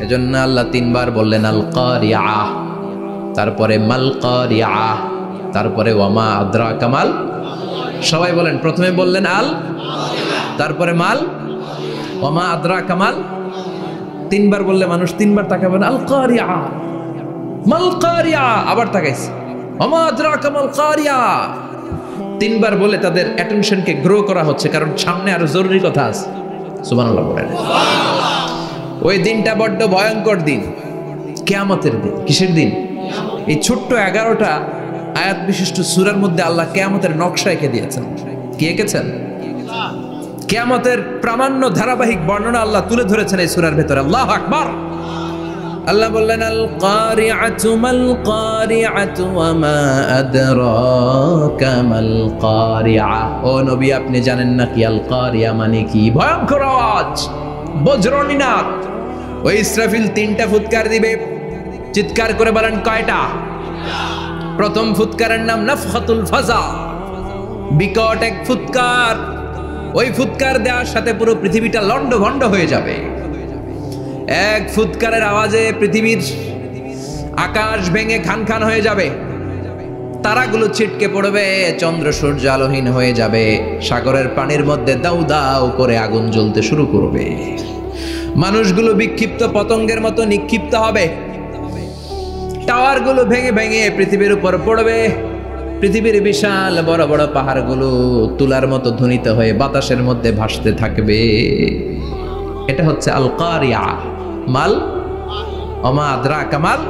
এজন্য আল্লাহ 3 বার বললেন আল কারিয়া, তারপরে মাল কারিয়া, তারপরে ওয়ামা আদরাকা মাল। সবাই বলেন। প্রথমে বললেন আল, তারপরে মাল, ওয়ামা আদরাকা মাল। 3 বার বললে মানুষ 3 বার তাকাবেন, আল কারিয়া, মাল কারিয়া, আবার তাকাইছে ওয়ামা আদরাকা মাল কারিয়া। 3 বার বলে তাদের অ্যাটেনশনকে গ্রো করা হচ্ছে, কারণ সামনে আরো জরুরি কথা আছে। সুবহানাল্লাহ বলেন। ওই দিনটা বড্ড ভয়ঙ্কর দিন, কিয়ামতের দিন। কিসের দিন? এই ছোট্ট 11টা আয়াত বিশিষ্ট সূরার মধ্যে আল্লাহ কিয়ামতের নকশা এঁকে দিয়েছেন। কি এঁকেছেন? কিয়ামতের প্রামাণ্য ধারাবাহিক বর্ণনা আল্লাহ তুলে ধরেছেন এই সূরার ভেতরে। আল্লাহু আকবার। আল্লাহ বললেন আল কারিআতু মাল কারিআতু ওয়া মা আদরাকা মাল কারিআ। ও নবী, আপনি জানেন না কি আল কারিআ মানে কি? ভয়ঙ্কর আওয়াজ, বজ্রনিনাদ। ওই ইসরাফিল 3টা ফুৎকার দিবে। চিৎকার করে বলেন কয়টা? প্রথম ফুৎকারের নাম নাফখাতুল ফাজা, বিকট এক ফুৎকার। ওই ফুৎকার দেওয়ার সাথে পুরো পৃথিবীটা লন্ডভন্ড হয়ে যাবে। এক ফুৎকারের আওয়াজে পৃথিবীর আকাশ ভেঙে খান খান হয়ে যাবে, তারাগুলো ছিটকে পড়বে, চন্দ্র সূর্য আলোহীন হয়ে যাবে, সাগরের পানির মধ্যে দাউ দাউ করে আগুন জ্বলতে শুরু করবে, মানুষগুলো বিক্ষিপ্ত পতঙ্গের মতো নিক্ষিপ্ত হবে, টাওয়ারগুলো ভেঙে ভেঙে পৃথিবীর উপর পড়বে, পৃথিবীর বিশাল বড় বড় পাহাড়গুলো তুলার মতো ধ্বনিত হয়ে বাতাসের মধ্যে ভাসতে থাকবে। এটা হচ্ছে আল কারিআ। মাল ওমা আদরাকা মাল।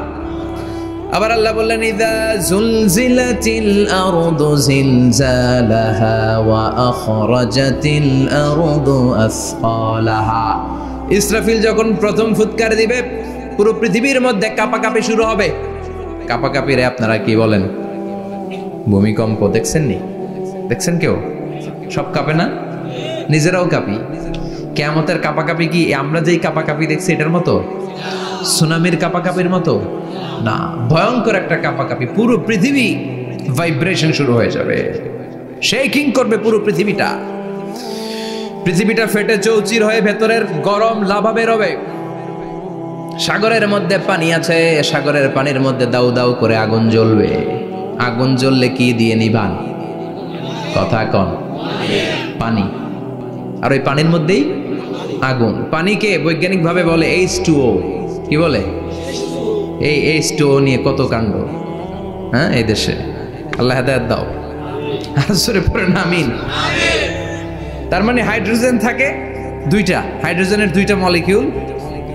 আবার আল্লাহ বললেন ইযা যুলজিলাতিল আরদু জিলজালাহা ওয়া আখরাজাতিল আরদু আসকালাহা। ইসরাফিল যখন প্রথম ফুৎকার দিবে পুরো পৃথিবীর মধ্যে কাঁপাকাঁপি শুরু হবে। কাঁপাকাঁপিরে আপনারা কি বলেন? ভূমিকম্প দেখছেন নি? দেখছেন কেউ? সব কাঁপে না? নিজেরাও কাঁপি। কিয়ামতের কাঁপাকাঁপি কি আমরা যেই কাঁপাকাঁপি দেখছি এটার মতো? সুনামির কাঁপাকাঁপির মতো না, ভয়ঙ্কর একটা কাঁপাকাঁপি। পুরো পৃথিবী ভাইব্রেশন শুরু হয়ে যাবে, শেকিং করবে পুরো পৃথিবীটা। পৃথিবীটা ফেটে চৌচির হয়ে ভেতরের গরম লাভা বেরোবে। সাগরের মধ্যে পানি আছে, সাগরের পানির মধ্যে দাউ দাউ করে আগুন জ্বলবে। আগুন জ্বললে কি দিয়ে নিভান? কথা কন। পানি। আর ওই পানির মধ্যেই আগুন। পানিকে বৈজ্ঞানিক ভাবে বলে H2O। কি বলে? এই H2O নিয়ে কত কাণ্ড, হ্যাঁ, এই দেশে। আল্লাহ হেদায়েত দাও। আসরে পড়েন আমিন। তার মানে হাইড্রোজেন থাকে দুইটা, হাইড্রোজেনের 2টা মলিকিউল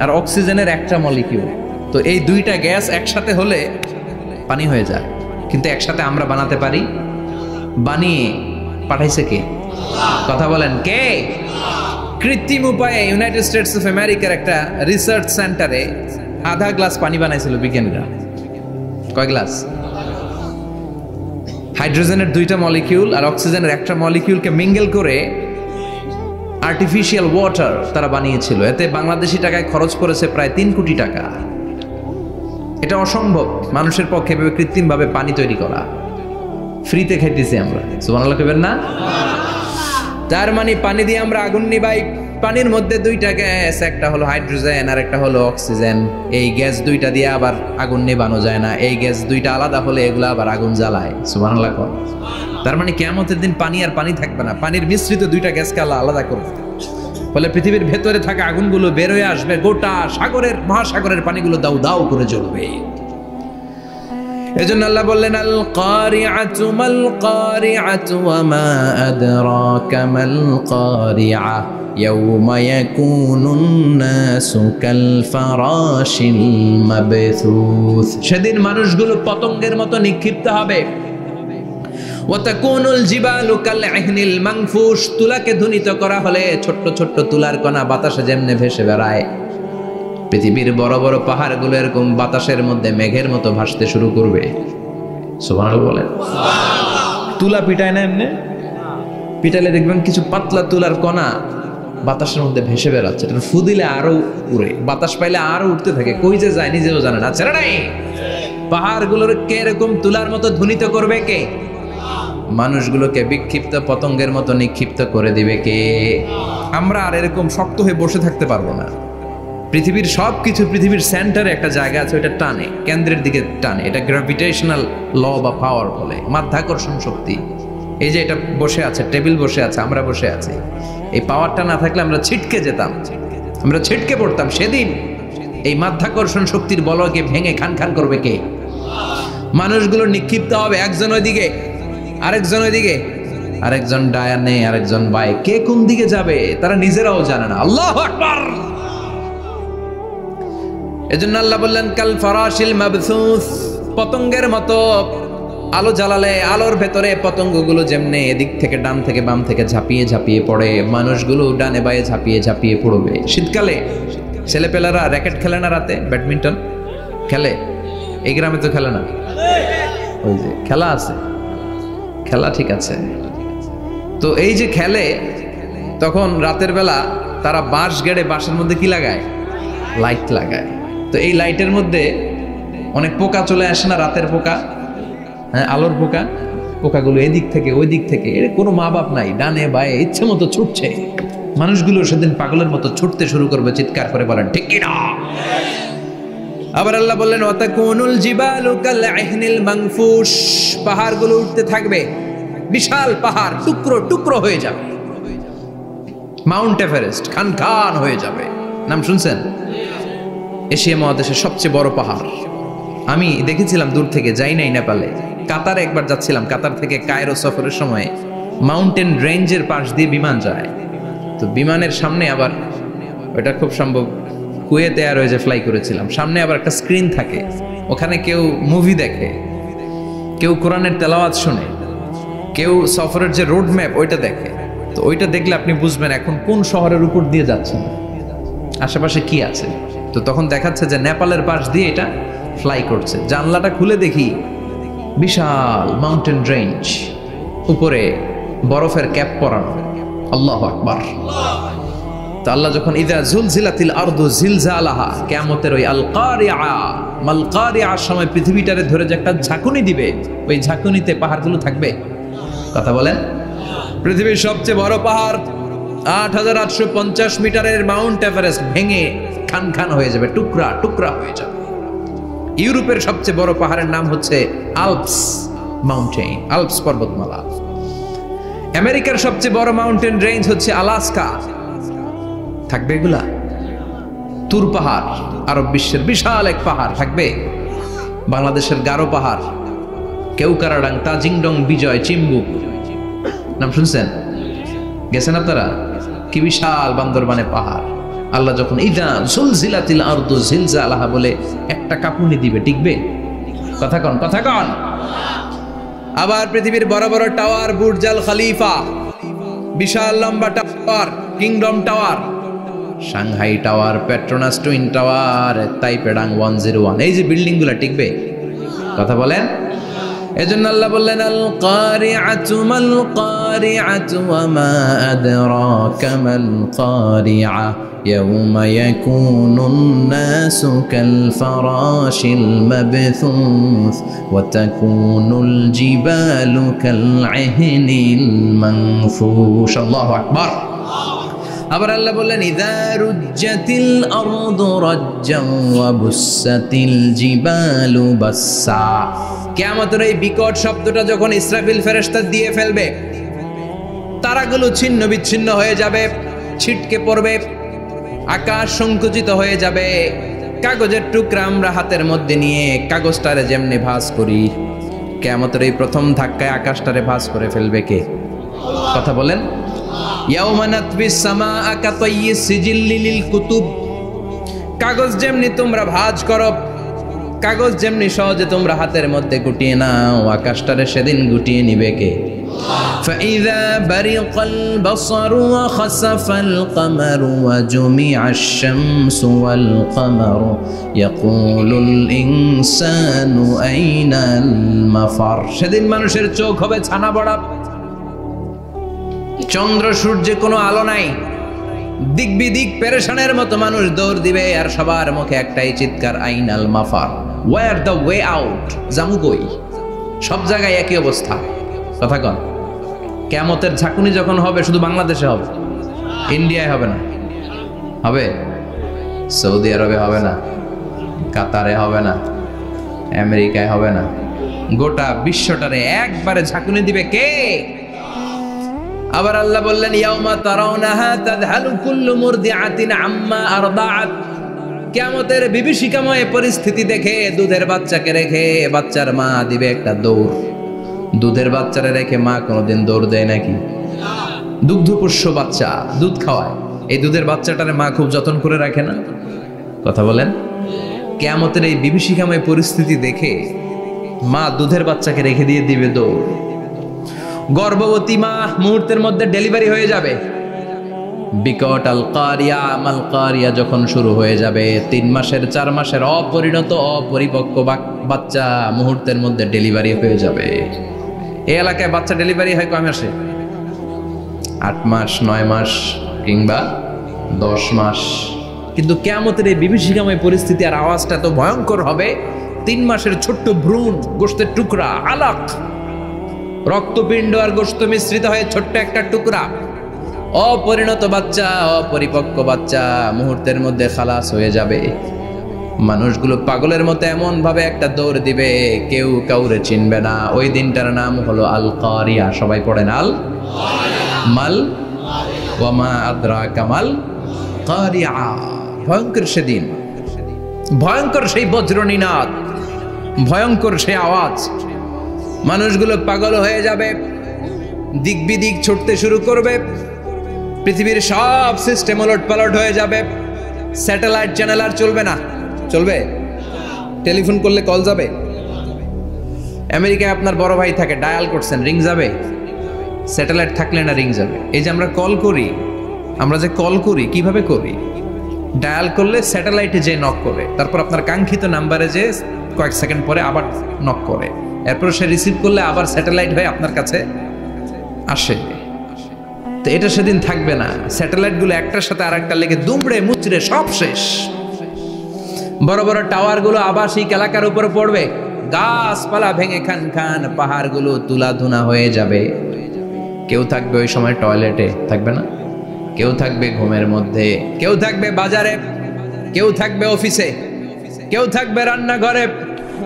আর অক্সিজেনের 1টা মলিকিউল। তো এই 2টা গ্যাস একসাথে হলে পানি হয়ে যায়। কিন্তু একসাথে আমরা বানাতে পারি? বানিয়ে পাঠাইছে কে? কথা বলেন কে? কৃত্রিম উপায়ে ইউনাইটেড স্টেটস অফ আমেরিকার একটা রিসার্চ সেন্টারে আধা গ্লাস পানি বানাইছিল বিজ্ঞানীরা। কয় গ্লাস? হাইড্রোজেনের 2টা মলিকিউল আর অক্সিজেনের 1টা মলিকিউলকে মিঙ্গেল করে আর্টিফিশিয়াল ওয়াটার তারা বানিয়েছিল। এতে বাংলাদেশি টাকায় খরচ করেছে প্রায় 3 কোটি টাকা। এটা অসম্ভব মানুষের পক্ষে এভাবে কৃত্রিমভাবে পানি তৈরি করা। ফ্রিতে খাইতেছি আমরা, সুবহানাল্লাহ কইবেন না? তার মানে পানি দিয়ে আমরা আগুন নিভাই। পানির মধ্যে 2টা গ্যাস, একটা হলো হাইড্রোজেন আর একটা হলো অক্সিজেন। এই গ্যাস 2টা দিয়ে আবার আগুন নেভানো যায় না। এই গ্যাস 2টা আলাদা হলে এগুলো আবার আগুন জ্বালায়। সুবহানাল্লাহ কোন। তার মানে কিয়ামতের দিন পানি আর পানি থাকবে না, পানির মিশ্রিত 2টা গ্যাসকে আল্লাহ আলাদা করবে। ফলে পৃথিবীর ভেতরে থাকা আগুনগুলো বের হয়ে আসবে, গোটা সাগরের মহাসাগরের পানিগুলো দাউ দাউ করে জ্বলবে। এজন্য আল্লাহ বললেন আল কারিআতু মাল কারিআতু ওয়া মা আদরাকা মাল কারিআ ইয়াওমা ইয়াকুনুন নাসু কাল ফারাশিল মাবথুস। সেদিন মানুষগুলো পতঙ্গের মতো নিক্ষিপ্ত হবে। ওয়া তাকুনুল জিবালু কাল ইহনিল মানফুশ। তুলাকে ধ্বনিত করা হলে ছোট্ট ছোট্ট তুলার কণা বাতাসে যেমনে ভেসে বেড়ায়, পৃথিবীর বড় বড় পাহাড়গুলো এরকম বাতাসের মধ্যে মেঘের মতো ভাসতে শুরু করবে। সুবহানাল্লাহ বলেন। তুলা পিটায় না এমনি? পিটালে দেখবেন কিছু পাতলা তুলার কণা বাতাসের মধ্যে ভেসে বেড়াচ্ছে। এটা ফু দিলে আরো উড়ে, বাতাস পাইলে আরো উঠতে থাকে, কই যে যায় নিজেও জানে না। ছেড়ে নাই। পাহাড়গুলোর কে এরকম তুলার মতো ধ্বনিত করবে কে? মানুষগুলোকে বিক্ষিপ্ত পতঙ্গের মতো নিক্ষিপ্ত করে দিবে কে? আমরা আর এরকম শক্ত হয়ে বসে থাকতে পারবো না। পৃথিবীর সবকিছু, পৃথিবীর সেন্টারে একটা জায়গা আছে, ওটা টানে, কেন্দ্রের দিকে টানে। এটা গ্র্যাভিটেশনাল ল বা পাওয়ার বলে, মাধ্যাকর্ষণ শক্তি। এই যে এটা বসে আছে, টেবিল বসে আছে, আমরা বসে আছি, এই পাওয়ারটা না থাকলে আমরা ছিটকে যেতাম, আমরা ছিটকে পড়তাম। সেদিন এই মাধ্যাকর্ষণ শক্তির বলকে ভেঙে খান খান করবে কে? মানুষগুলো নিক্ষিপ্ত হবে, একজন ওইদিকে, আরেকজন ওইদিকে, আরেকজন ডায়ানে, আরেকজন বাই। কে কোন দিকে যাবে তারা নিজেরাও জানে না। আল্লাহু আকবার। এজন্য আল্লাহ বললেন কাল ফারাশিল মাবথুস, পতঙ্গের মতো আলো জ্বালালে আলোর ভেতরে পতঙ্গগুলো যেমনে এদিক থেকে ডান থেকে বাম থেকে ঝাঁপিয়ে ঝাঁপিয়ে পড়ে, মানুষগুলো ডানে বায়ে ঝাঁপিয়ে ঝাঁপিয়ে পড়বে। শীতকালে ছেলেপেলারা র্যাকেট খেলে না, রাতে ব্যাডমিন্টন খেলে, এই গ্রামে তো খেলে না, ওই যে খেলা আছে, খেলা ঠিক আছে। তো এই যে খেলে, তখন রাতের বেলা তারা বাঁশ গেড়ে, বাঁশের মধ্যে কি লাগায়? লাইট লাগায়। তো এই লাইটের মধ্যে অনেক পোকা চলে আসে না, রাতের পোকা, হ্যাঁ আলোর পোকা, পোকাগুলো এদিক থেকে ওই দিক থেকে, এর কোনো মা বাপ নাই, ডানে বায়ে ইচ্ছে মতো ছুটছে। মানুষগুলো সেদিন পাগলের মতো ছুটতে শুরু করবে, চিৎকার করে বলেন ঠিক কি না? আবার আল্লাহ বললেন ওয়াতাকুনুল জিবালু কালআহনিল মানফুশ, পাহাড়গুলো উঠতে থাকবে, বিশাল পাহাড় টুকরো টুকরো হয়ে যাবে। মাউন্ট এভারেস্ট খান খান হয়ে যাবে, নাম শুনছেন? এশিয়া মহাদেশের সবচেয়ে বড় পাহাড়। আমি দেখেছিলাম দূর থেকে, যাই নাই নেপালে, কাতারে একবার যাচ্ছিলাম, কাতার থেকে কায়রো সফরের সময় মাউন্টেন রেঞ্জের পাশ দিয়ে বিমান যায়। তো বিমানের সামনে আবার, ওটা খুব সম্ভব কুয়েতে এয়ারওয়েজে ফ্লাই করেছিলাম, সামনে আবার একটা স্ক্রিন থাকে, ওখানে কেউ মুভি দেখে, কেউ কোরআনের তেলাওয়াত শুনে, কেউ সফরের যে রোড ম্যাপ ওইটা দেখে। তো ওইটা দেখলে আপনি বুঝবেন এখন কোন শহরের উপর দিয়ে যাচ্ছেন, আশেপাশে কি আছে। তো তখন দেখাচ্ছে যে নেপালের পাশ দিয়ে এটা ফ্লাই করছে। জানলাটা খুলে দেখি বিশাল মাউন্টেন রেঞ্জ, উপরে বরফের ক্যাপ পরানো। আল্লাহু আকবার। তো আল্লাহ যখন ইযা যুলজিলাতিল আরদু জিলজালাহা, কিয়ামতের ওই আল কারিআ মাল কারিআর সময় পৃথিবীটারে ধরে যে একটা ঝাঁকুনি দিবে, ওই ঝাঁকুনিতে পাহাড়গুলো থাকবে। কথা বলেন, পৃথিবীর সবচেয়ে বড় পাহাড় ৮৮৫০ মিটারের মাউন্ট এভারেস্ট ভেঙে খান খান হয়ে যাবে, টুকরা টুকরা হয়ে যাবে। ইউরোপের সবচেয়ে বড় পাহাড়ের নাম হচ্ছে আল্পস মাউন্টেন, আল্পস পর্বতমালা। আমেরিকার সবচেয়ে বড় মাউন্টেন রেঞ্জ হচ্ছে আলাস্কা, থাকবে এগুলা? তুর পাহাড় আরব বিশ্বের বিশাল এক পাহাড় থাকবে। বাংলাদেশের গারো পাহাড়, কেউকারাডাং, তাজিংডং, বিজয়, চিম্বুক, নাম শুনছেন? গেছেন আপনারা? কি বিশাল বান্দরবানে পাহাড়। আল্লাহ যখন ইযা যুলজিলাতিল আরদু জিলজালাহা বলে একটা কাঁপুনি দিবে, টিকবে? কথা কন, কথা কন। আবার পৃথিবীর বড় বড় টাওয়ার, বুর্জ আল খলিফা, বিশাল লম্বা tower, Kingdom Tower, Shanghai Tower, Petronas Twin Tower, তাইপেডাং 101, এই যে বিল্ডিং গুলা টিকবে? কথা বলেন। এজন্য আল্লাহ বললেন আল কারিআতু মাল কারিআতু ওয়া মা আদরাকা মাল কারিআ ইয়াউমা ইয়াকুনুন নাসু কাল ফারাশিল মাবথুস ওয়া তাকুনুল জিবালু কাল আহনিল মানফুশ। আল্লাহু আকবার। আবার আল্লাহ বললেন ইযা রুজ্জাতিল আরদু রাজ্জান ওয়া বুসাতিল জিবালু বাসসা। কিয়ামতের এই বিকট শব্দটা যখন ইসরাফিল ফেরেশতা দিয়ে ফেলবে, তারাগুলো ছিন্ন বিচ্ছিন্ন হয়ে যাবে, ছিটকে পড়বে, আকাশ সংকুচিত হয়ে যাবে। কাগজের টুকরা আমরা হাতের মধ্যে নিয়ে কাগজটারে যেমনি ভাঁজ করি, কিয়ামতের এই প্রথম ধাক্কায় আকাশটারে ভাঁজ করে ফেলবে কে? কথা বলেন। ইয়াউমা নাতবিস সামাআ কাতাইয়িস সিজিল্লি লিল কুতুব, কাগজ যেমনি তোমরা ভাঁজ করো, কাগজ যেমনি সহজে তোমরা হাতের মধ্যে গুটিয়ে নাও, আকাশটারে সেদিন গুটিয়ে নিবে কে? ফাইযা বারিকাল বাসারু ওয়া খাসাফাল কামারু ওয়া জুমিআশ শামসু ওয়াল কামারু ইয়াকুলুল ইনসানু আইনাল মাফার। সেদিন মানুষের চোখ হবে ছানা বড়া, চন্দ্র সূর্যে কোনো আলো নাই, দিক বিদিক পেরেশানের মতো মানুষ দৌড় দিবে, আর সবার মুখে একটাই চিৎকার, আইনাল মাফার, ওয়্যার দ্য ওয়ে আউট, জামু কই? সব জায়গায় একই অবস্থা। কথা কন। কিয়ামতের ঝাঁকুনি যখন হবে শুধু বাংলাদেশে হবে, ইন্ডিয়ায় হবে না, হবে সৌদি আরবে হবে না, কাতারে হবে না, আমেরিকায় হবে না, গোটা বিশ্বটারে একবারে ঝাঁকুনি দিবে কে? আবার আল্লাহ বললেন ইয়াউমা তারাউনাহা তাযহালু কুল্লু মুরদিআতিন আম্মা আরদাআত। কিয়ামতের বিভীষিকাময় পরিস্থিতি দেখে দুধের বাচ্চাকে রেখে বাচ্চার মা দিবে একটা দৌড়। দুধের বাচ্চারে রেখে মা কোনোদিন দৌড় দেয় নাকি? দুগ্ধপোষ্য বাচ্চা, দুধ খাওয়ায়, এই দুধের বাচ্চাটারে মা খুব যত্ন করে রাখে না? কথা বলেন। কিয়ামতের এই বিভীষিকাময় পরিস্থিতি দেখে মা দুধের বাচ্চাকে রেখে দিয়ে দিবে দৌড়। গর্ভবতী মা মুহূর্তের মধ্যে ডেলিভারি হয়ে যাবে। বিকট আল কারিয়া মাল কারিয়া যখন শুরু হয়ে যাবে, 3 মাসের 4 মাসের অপরিণত অপরিপক্ক বাচ্চা মুহূর্তের মধ্যে ডেলিভারি হয়ে যাবে। এই এলাকায় বাচ্চা ডেলিভারি হয় কয় মাসে? 8 মাস, 9 মাস কিংবা 10 মাস। কিন্তু কিয়ামতের এই বিভীষিকাময় পরিস্থিতি আর আওয়াজটা তো ভয়ঙ্কর হবে। 3 মাসের ছোট্ট ভ্রূণ, গোশতের টুকরা, আলাক, রক্তপিণ্ড আর গোশত মিশ্রিত হয়ে ছোট্ট একটা টুকরা, অপরিণত বাচ্চা, অপরিপক্ক বাচ্চা মুহূর্তের মধ্যে খালাস হয়ে যাবে। মানুষগুলো পাগলের মতো এমন ভাবে একটা দৌড় দিবে, কেউ কাউরে চিনবে না। ওই দিনটার নাম হলো আল কারিয়া। সবাই পড়েন আল মাল ওয়ামা আদরাকা মাল কারিয়া। ভয়ঙ্কর সেদিন, ভয়ঙ্কর সেই বজ্রনিনাদ, ভয়ঙ্কর সেই আওয়াজ। মানুষগুলো পাগল হয়ে যাবে, দিক বিদিক ছুটতে শুরু করবে। পৃথিবীর সব সিস্টেম ওলট পালট হয়ে যাবে। স্যাটেলাইট চ্যানেল আর চলবে না। চলবে? টেলিফোন করলে কল যাবে? আমেরিকায় আপনার বড় ভাই থাকে, ডায়াল করছেন, রিং যাবে? স্যাটেলাইট থাকলে না রিং যাবে? এই যে আমরা কল করি, আমরা যে কল করি কিভাবে করি? ডায়াল করলে স্যাটেলাইটে যে নক করে, তারপর আপনার কাঙ্ক্ষিত নাম্বারে যে কয়েক সেকেন্ড পরে আবার নক করে, এরপর সে রিসিভ করলে আবার স্যাটেলাইট হয়ে আপনার কাছে আসে। তো এটা সেদিন থাকবে না। স্যাটেলাইটগুলো একটার সাথে আর একটা লেগে দুমড়ে মুচড়ে সব শেষ। বড় বড় টাওয়ারগুলো আবাসিক এলাকার উপরে পড়বে, গাছপালা ভেঙে খান খান, পাহাড়গুলো তুলাধুনা হয়ে যাবে। কেউ থাকবে ওই সময় টয়লেটে, থাকবে না? কেউ থাকবে ঘুমের মধ্যে, কেউ থাকবে বাজারে, কেউ থাকবে অফিসে, কেউ থাকবে রান্নাঘরে,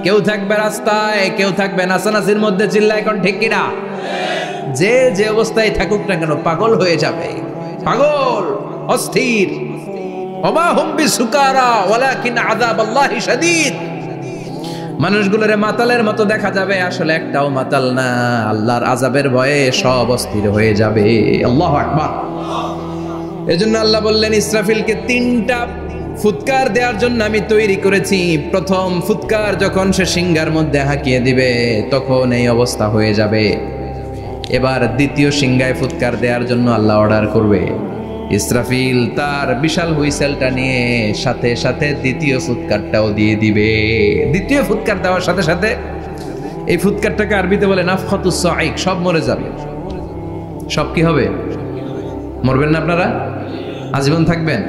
কেউ থাকবে রাস্তায়, কেউ থাকবে নাচানাচির মধ্যে। চিল্লায় এখন ঠিক কিনা? যে যে অবস্থায় থাকুক না কেন পাগল হয়ে যাবে, পাগল, অস্থির। ওমা হুম বিসুকারা ওয়ালাকিন আযাবাল্লাহি শাদীদ। মানুষগুলোরে মাতালের মতো দেখা যাবে, আসলে একটাও মাতাল না। আল্লাহর আযাবের ভয়ে সব অস্থির হয়ে যাবে। আল্লাহু আকবার। এজন্য আল্লাহ বললেন, ইসরাফিলকে 3টা ফুৎকার দেওয়ার জন্য আমি তৈরি করেছি। প্রথম ফুৎকার যখন সে সিংহার মধ্যে হাঁকিয়ে দিবে, তখন এই অবস্থা হয়ে যাবে। এবার দ্বিতীয় সিংহায় ফুৎকার দেওয়ার জন্য আল্লাহ অর্ডার করবে। ইসরাফিল তার বিশাল হুইসেলটা নিয়ে সাথে সাথে দ্বিতীয় ফুৎকারটাও দিয়ে দিবে। দ্বিতীয় ফুৎকার দেওয়ার সাথে সাথে, এই ফুৎকারটাকে আরবিতে বলে নাফখাতুস সাঈক, সব মরে যাবে। সব কি হবে? মরবেন না আপনারা? আজীবন থাকবেন?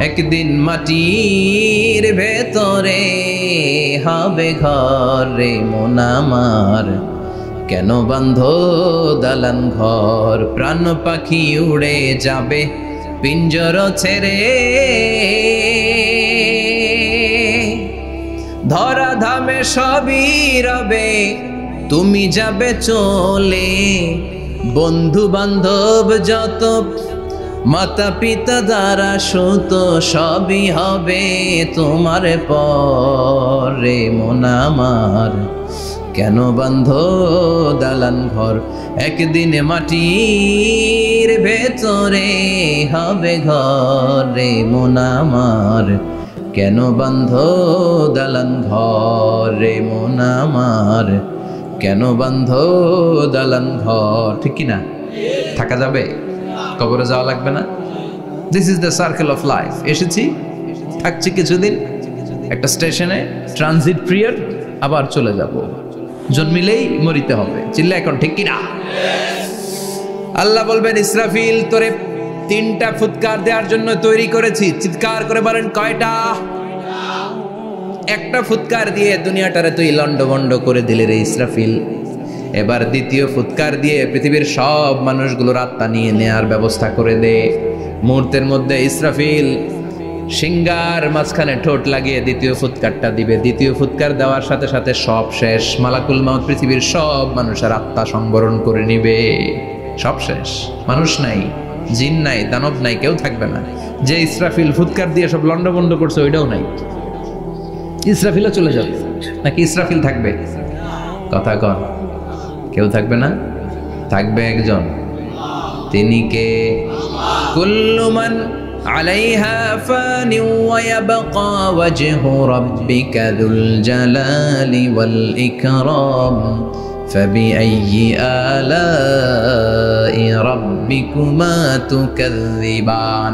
একদিন মাটির ভেতরে হবে ঘর রে মন আমার, কেন বান্ধ দালান ঘর, প্রাণ পাখি উড়ে যাবে পিঞ্জর ছেড়ে, ধরা ধামে সবই রবে তুমি যাবে চলে, বন্ধু বান্ধব যত মাতা পিতা দ্বারা সুত সবই হবে তোমার পরে মন আমার, কেন বান্ধ দালান ঘর, একদিন মাটির ভেতরে হবে ঘর রে মন আমার, কেন বান্ধ দালান ঘর রে মন আমার, কেন বান্ধ দালান ঘর। ঠিক কিনা? থাকা যাবে? কবরে যাওয়া লাগবে না? This is the circle of life. এসেছি, থাকছি কিছুদিন, একটা স্টেশনে ট্রানজিট পিরিয়ড, আবার চলে যাব। জন্মিলেই মরিতে হবে। চিল্লা এখন ঠিক কিনা? আল্লাহ বলবেন, ইসরাফিল তোরে 3টা ফুৎকার দেওয়ার জন্য তৈরি করেছি। চিৎকার করে বলেন, কয়টা? একটা ফুৎকার দিয়ে দুনিয়াটারে তুই লন্ডভন্ড করে দিলে রে ইসরাফিল। এবার দ্বিতীয় ফুৎকার দিয়ে পৃথিবীর সব মানুষগুলোর আত্মা নিয়ে নেয়ার ব্যবস্থা করে দে। মুহূর্তের মধ্যে ইসরাফিল সিংহার মাঝখানে ঠোঁট লাগিয়ে দ্বিতীয় ফুৎকারটা দিবে। দ্বিতীয় ফুৎকার দেওয়ার সাথে সাথে সব শেষ। মালাকুল মাউত পৃথিবীর সব মানুষের আত্মা সংবরণ করে নিবে। সব শেষ, মানুষ নাই, জিন নাই, দানব নাই, কেউ থাকবে না। যে ইসরাফিল ফুৎকার দিয়ে সব লন্ডভন্ড করছে ওইটাও নাই। ইসরাফিলও চলে যাবে, নাকি ইসরাফিল থাকবে? কথা কন, কেউ থাকবে না? থাকবে একজন। তিনি কে? কুল্লু মান আলাইহা ফানি ওয়া ইয়াবকা ওয়াজহু রাব্বিকা যুল জালালি ওয়াল ইকরাম ফাবিআইয়ি আলাই রাব্বিকুমা তুকাযযিবান।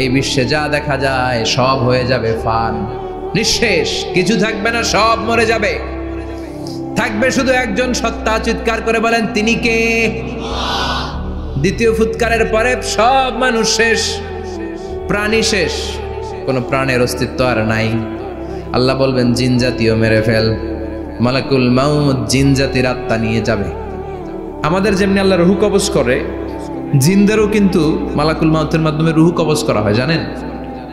এই বিশ্বে যা দেখা যায় সব হয়ে যাবে ফান, নিঃশেষ, কিছু থাকবে না, সব মরে যাবে। থাকবে শুধু একজন সত্তা। চিৎকার করে বলেন, তিনি কে? দ্বিতীয় ফুৎকারের পরে সব মানুষ শেষ, প্রাণী শেষ, কোনো প্রাণের অস্তিত্ব আর নাই। আল্লাহ বলবেন, জিন জাতীয় মেরে ফেল। মালাকুল মাউত জিন জাতির আত্মা নিয়ে যাবে। আমাদের যেমনি আল্লাহ রুহু কবজ করে, জিনদেরও কিন্তু মালাকুল মাউতের মাধ্যমে রুহু কবজ করা হয়, জানেন?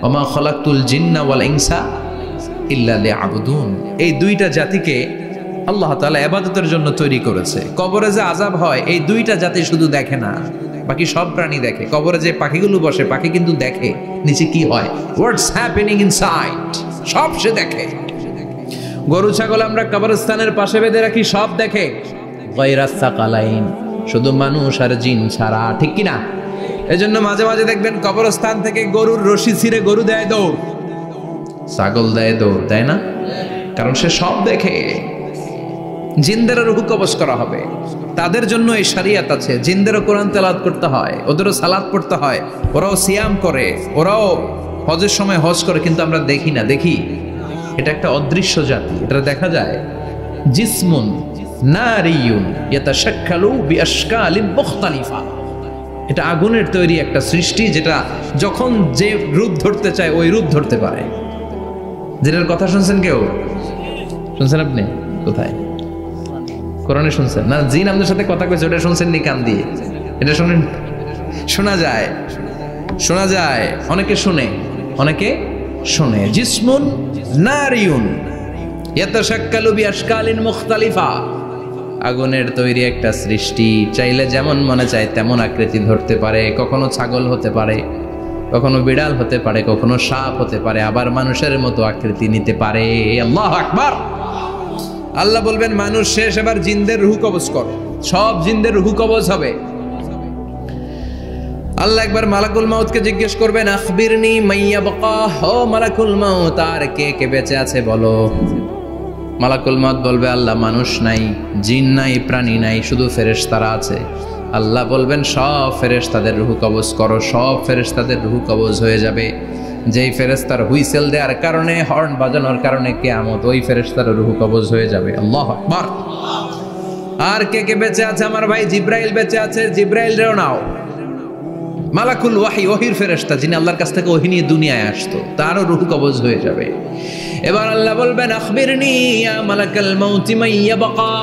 ওমা খলাকতুল জিন্না ওয়াল ইনসা ইল্লা লিয়াবুদুন। এই দুইটা জাতিকে আল্লাহ তাআলা ইবাদতের জন্য তৈরি করেছে। কবরে যে আযাব হয় এই দুইটা জাতি শুধু দেখে না, বাকি সব প্রাণী দেখে। কবরে যে পাখিগুলো বসে, পাখি কিন্তু দেখে নিচে কি হয়, হোয়াটস হ্যাপেনিং ইনসাইড, সব সে দেখে। গরু ছাগল আমরা কবরস্থানের পাশে বেঁধে রাখি, সব দেখে। গায়রাস সাকালাইন, শুধু মানুষ আর জিন ছাড়া, ঠিক কি না? এজন্য মাঝে মাঝে দেখবেন কবরস্থান থেকে গরুর রশি ছিঁড়ে গরু দেয় দৌড়, ছাগল দেয় দৌড়, তাই না? কারণ সে সব দেখে। জিনদেরও রুহু কবজ করা হবে, তাদের জন্য এই শরিয়ত আছে। জিনদেরও কোরআন তেলাওয়াত করতে হয়, ওদেরও সালাত পড়তে হয়, ওরাও সিয়াম করে, ওরাও হজের সময় হজ করে, কিন্তু আমরা দেখি না। দেখি, এটা একটা অদৃশ্য জাতি, এটা দেখা যায়। জিসমুন নারিয়ুন ইয়াতাশাক্কালু বিআশকালিন মুখতালিফা, এটা আগুনের তৈরি একটা সৃষ্টি, যেটা যখন যে রূপ ধরতে চায় ওই রূপ ধরতে পারে। যেটার কথা শুনছেন কেউ? শুনছেন আপনি? কোথায়? কোরআনে শুনছেন না? জিন আমাদের সাথে কথা কইছে, ওটা শুনছেন নি কান দিয়ে? এটা শুনেন, শোনা যায়, শোনা যায়, অনেকে শুনে, অনেকে শুনে। জিসমুন নারিয়ুন ইয়াতাশাক্কালু বিআশকালিন মুখতালিফা, আগুনের তৈরি একটা সৃষ্টি, চাইলে যেমন মনে চায় তেমন আকৃতি ধরতে পারে। কখনো ছাগল হতে পারে, কখনো বিড়াল হতে পারে, কখনো সাপ হতে পারে, আবার মানুষের মতো আকৃতি নিতে পারে। আল্লাহু আকবার। আল্লাহ বলবেন, মানুষ শেষ, এবার জিনদের রুহু কবজ কর। সব জিনদের রুহু কবজ হবে। আল্লাহ একবার মালাকুল মাউতকে জিজ্ঞেস করবেন, আখবিরনি মাইয়াবকা, ও মালাকুল মাউত, আর কে কে বেঁচে আছে বলো। মালাকুল মাউত বলবে, আল্লাহ মানুষ নাই, জিন নাই, প্রাণী নাই, শুধু ফেরেশতারা আছে। আল্লাহ বলবেন, সব ফেরেশতাদের রুহু কবজ করো। সব ফেরেশতাদের রুহু কবজ হয়ে যাবে। যেই ফেরেশতার হুইসেল দেওয়ার কারণে, হর্ন বাজানোর কারণে কিয়ামত, ওই ফেরেশতার রুহু কবজ হয়ে যাবে। আল্লাহু আকবার। আর কে কে বেঁচে আছে? আমার ভাই জিব্রাইল বেঁচে আছে, জিব্রাইল রেও নাও। মালাকুল ওয়াহি, ওহির ফেরেশতা, যিনি আল্লাহর কাছ থেকে ওহী নিয়ে দুনিয়ায় আসতো, তারও রুহু কবজ হয়ে যাবে। এবার আল্লাহ বলবেন, আখবিরনি ইয়া মালাকাল মাউতি মাইয়াবকা,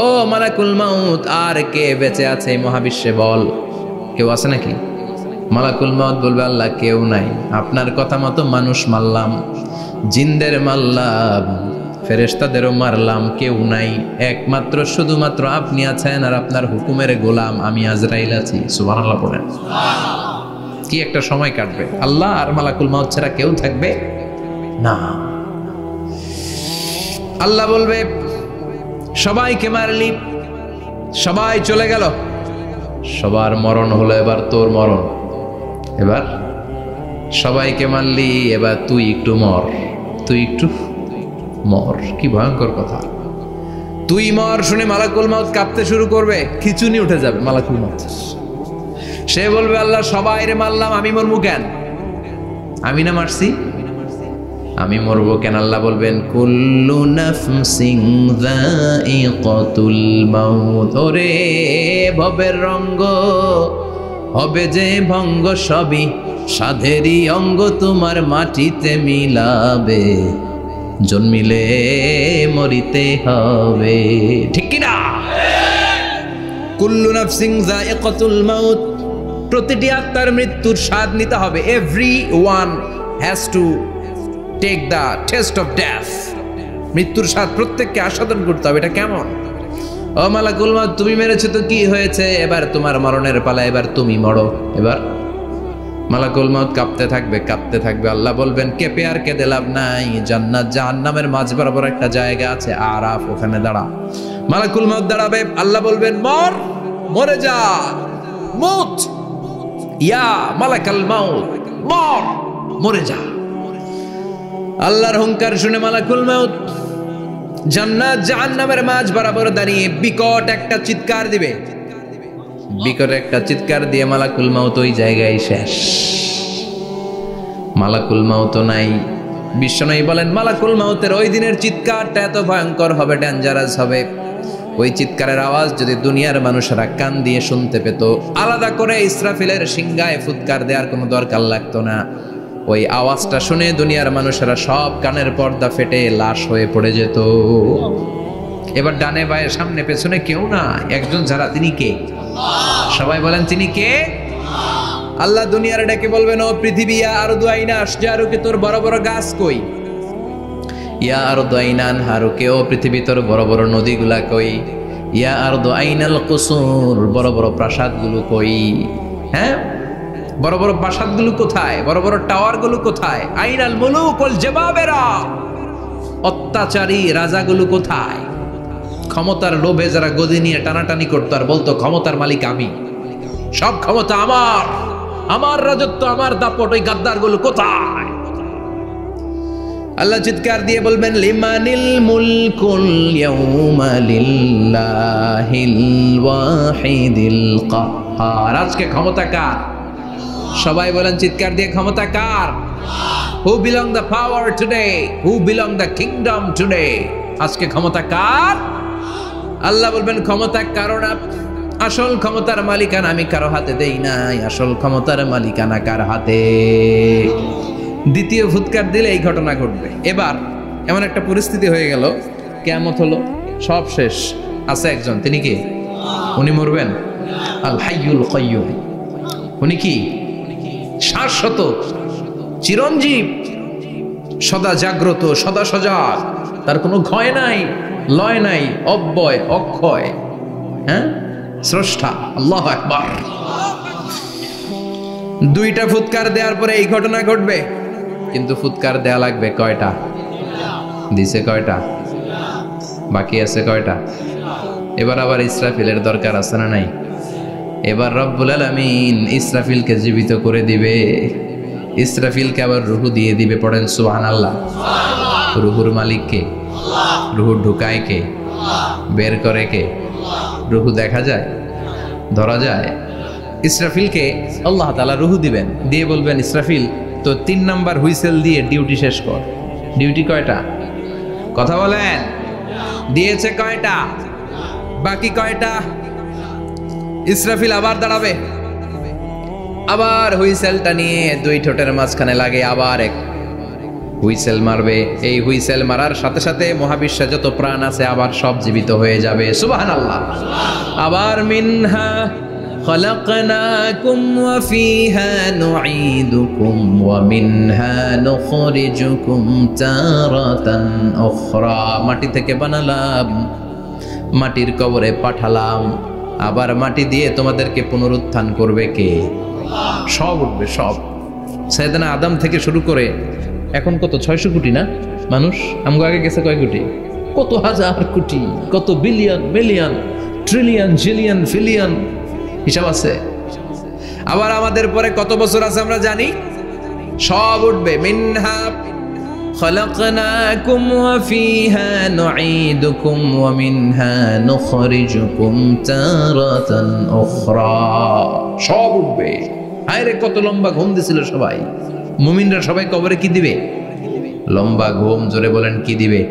ও মালাকুল মাউত, আর কে বেঁচে আছে এই মহাবিশ্বে বল। কেউ আছে নাকি? মালাকুল মাউত বলবে, আল্লাহ কেউ নাই। আপনার কথা মতো মানুষ মারলাম, জিনদের মারলাম, ফেরেশতাদেরও মারলাম, কেউ নাই। একমাত্র শুধুমাত্র আপনি আছেন, আর আপনার হুকুমের গোলাম আমি আজরাইল আছি। সুবহানাল্লাহ পড়েন। কি একটা সময় কাটবে! আল্লাহ আর মালাকুল মাউত ছাড়া কেউ থাকবে না। আল্লাহ বলবে, সবাইকে মারলি, সবাই চলে গেল, সবার মরণ হলো, এবার তোর মরণ। এবার সবাইকে মারলি, এবার তুই একটু মর, তুই একটু মর। কি ভয়ঙ্কর কথা! তুই মর শুনে মালাকুল মাউত কাঁপতে শুরু করবে, খিচুনি উঠে যাবে মালাকুল মাউত। সে বলবে, আল্লাহ সবাই রে মারলাম, আমি মরবো কেন? আমি না মারছি, আমি মরবো কেন? আল্লাহ বলবেন, কুল্লু নাফসিন যায়িকাতুল মাউত, ওরে ভবের রঙ্গ, হবে যে ভঙ্গ, সবই সাধেরই অঙ্গ, তোমার মাটিতে মিলাবে, জন্মিলে মরিতে হবে। ঠিক কি না? কুল্লু নাফসিন যায়িকাতুল মাউত, প্রতিটি আত্মার মৃত্যুর স্বাদ নিতে হবে। Everyone has to take the taste of death. মৃত্যুর স্বাদ প্রত্যেককে আস্বাদন করতে হবে। এটা কেমন? ও মালাকুল মাউত, তুমি মেরেছো তো কি হয়েছে, এবার তোমার মরণের পালা, এবার তুমি মরো। এবার মালাকুল মাউত কাঁপতে থাকবে, কাঁপতে থাকবে। আল্লাহ বলবেন, কেঁপে আর কেঁদে লাভ নাই, জান্নাত জাহান্নামের মাঝ বরাবর একটা জায়গা আছে, আরাফ, ওখানে দাঁড়া। মালাকুল মাউত দাঁড়াবে, আল্লাহ বলবেন, মর, মরে যা, মুত। ইয়া মালাকাল মাউত মর, মরে যা। আল্লাহর হুঙ্কার শুনে মালাকুল মউত জান্নাত জাহান্নামের মাঝ বরাবর দাঁড়িয়ে বিকট একটা চিৎকার দিবে। বিকট একটা চিৎকার দিয়ে মালাকুল মউত ওই জায়গায় শেষ। মালাকুল মউত নাই। বিশ্বনবী বলেন মালাকুল মউতের ওই দিনের চিৎকারটা এত ভয়ঙ্কর হবে, ডেঞ্জারাস হবে। ওই চিৎকারের আওয়াজ যদি দুনিয়ার মানুষেরা কান দিয়ে শুনতে পেত, আলাদা করে ইসরাফিলের সিংহায় ফুৎকার দেওয়ার কোনো দরকার লাগতো না। ওই আওয়াজটা শুনে দুনিয়ার মানুষেরা সব কানের পর্দা ফেটে লাশ হয়ে পড়ে যেত। এবার ডানে বায়ে সামনে পেছনে কেউ না, একজন ছাড়া, তিনি কে? সবাই বলেন তিনি কে? আল্লাহ দুনিয়ার ডেকে বলবেন, ও পৃথিবী, ইয়া আরদু আইনা আশজারুকে, তোর বড় বড় গাছ কই? ইয়া আরদু আইনান হারুকে, ও পৃথিবী তোর বড় বড় নদীগুলা কই? ইয়া আরদু আইনাল কুসুর, বড় বড় প্রাসাদগুলো কই? হ্যাঁ, বড় বড় প্রাসাদগুলো কোথায়? বড় বড় টাওয়ারগুলো কোথায়? আইনাল মুলুক ওয়াল জাবাবেরা, অত্যাচারী রাজাগুলো কোথায়? ক্ষমতার লোভে যারা গদি নিয়ে টানাটানি করতো আর বলতো ক্ষমতার মালিক আমি, সব ক্ষমতা আমার, আমার রাজত্ব, আমার দাপট, ওই গাদ্দারগুলো কোথায়? আল্লাহ চিৎকার দিয়ে বলবেন, লিমানিল মুলকুল ইয়াউমা লিল্লাহিল ওয়াহিদিল কাহ্হার। আজকে ক্ষমতা কার? সবাই বলেন চিৎকার দিয়ে, ক্ষমতা কার? Who belong the power today? Who belong the kingdom today? আজকে ক্ষমতা কার? আল্লাহ বলবেন ক্ষমতা কারো না, আসল ক্ষমতার মালিকানা আমি কারো হাতে দেই নাই। আসল ক্ষমতার মালিকানা কার হাতে? দ্বিতীয় ফুৎকার দিলে এই ঘটনা ঘটবে। এবার এমন একটা পরিস্থিতি হয়ে গেল, কিয়ামত হলো, সব শেষ। আছে একজন, তিনি কি? উনি মরবেন? আল হাইয়ুল কাইয়ুম। উনি কি? শাশ্বত, চিরঞ্জীব, সদা জাগ্রত, সদা সজাগ, তার কোনো ক্ষয় নাই, লয় নাই, অব্যয়, অক্ষয়। হ্যাঁ, স্রষ্টা। আল্লাহু আকবার। দুইটা ফুৎকার দেওয়ার পরে এই ঘটনা ঘটবে, কিন্তু ফুৎকার দেয়া লাগবে কয়টা? দিছে কয়টা? বাকি আছে কয়টা? এবার আবার ইসরাফিলের দরকার আছে না নাই? এবার রব্বুল আলামিন ইসরাফিলকে জীবিত করে দিবে। ইসরাফিলকে আবার রুহু দিয়ে দিবে। পড়েন সুবহানাল্লাহ। রুহুর মালিক কে? রুহু ঢুকায় কে? বের করে কে? রুহু দেখা যায়, ধরা যায়? ইসরাফিলকে আল্লাহ তাআলা রুহু দিবেন, দিয়ে বলবেন ইসরাফিল তো 3 নাম্বার হুইসেল দিয়ে ডিউটি শেষ কর। ডিউটি কয়টা? কথা বলেন। দিয়েছে কয়টা? বাকি কয়টা? ইসরাফিল আবার দাঁড়াবে, আবার হুইসেলটা নিয়ে দুই ঠোঁটের মাঝখানে লাগে আবার এক হুইসেল মারবে। এই হুইসেল মারার সাথে সাথে মহাবিশ্বে যত প্রাণ আছে আবার সব জীবিত হয়ে যাবে। সুবহানাল্লাহ। আবার মিনহা খলাকনাকুম ওয়া ফিহা নুঈদুকুম ওয়া মিনহা নুখরিজুকুম তারাতান উখরা। মাটি থেকে বানালাম, মাটির কবরে পাঠালাম, আবার মাটি দিয়ে তোমাদেরকে পুনরুত্থান করবে কে? সব উঠবে, সব। সাইয়েদনা আদম থেকে শুরু করে এখন কত 600 কোটি না মানুষ? আমগো আগে গেছে কয় কোটি? কত হাজার কোটি, কত billion, million, trillion, zillion, pillion, হিসাব আছে। আবার আমাদের পরে কত বছর আছে আমরা জানি? সব উঠবে। মিনহা খলাকনাকুম ওয়া ফিহা নুঈদুকুম ওয়া মিনহা নুখরিজুকুম তারাতান উখরা। সব উঠবে। হায়রে কত লম্বা ঘুম দিছিল সবাই। মুমিনরা সবাই কবরে কি দিবে? লম্বা ঘুম। জোরে বলেন কি দিবে?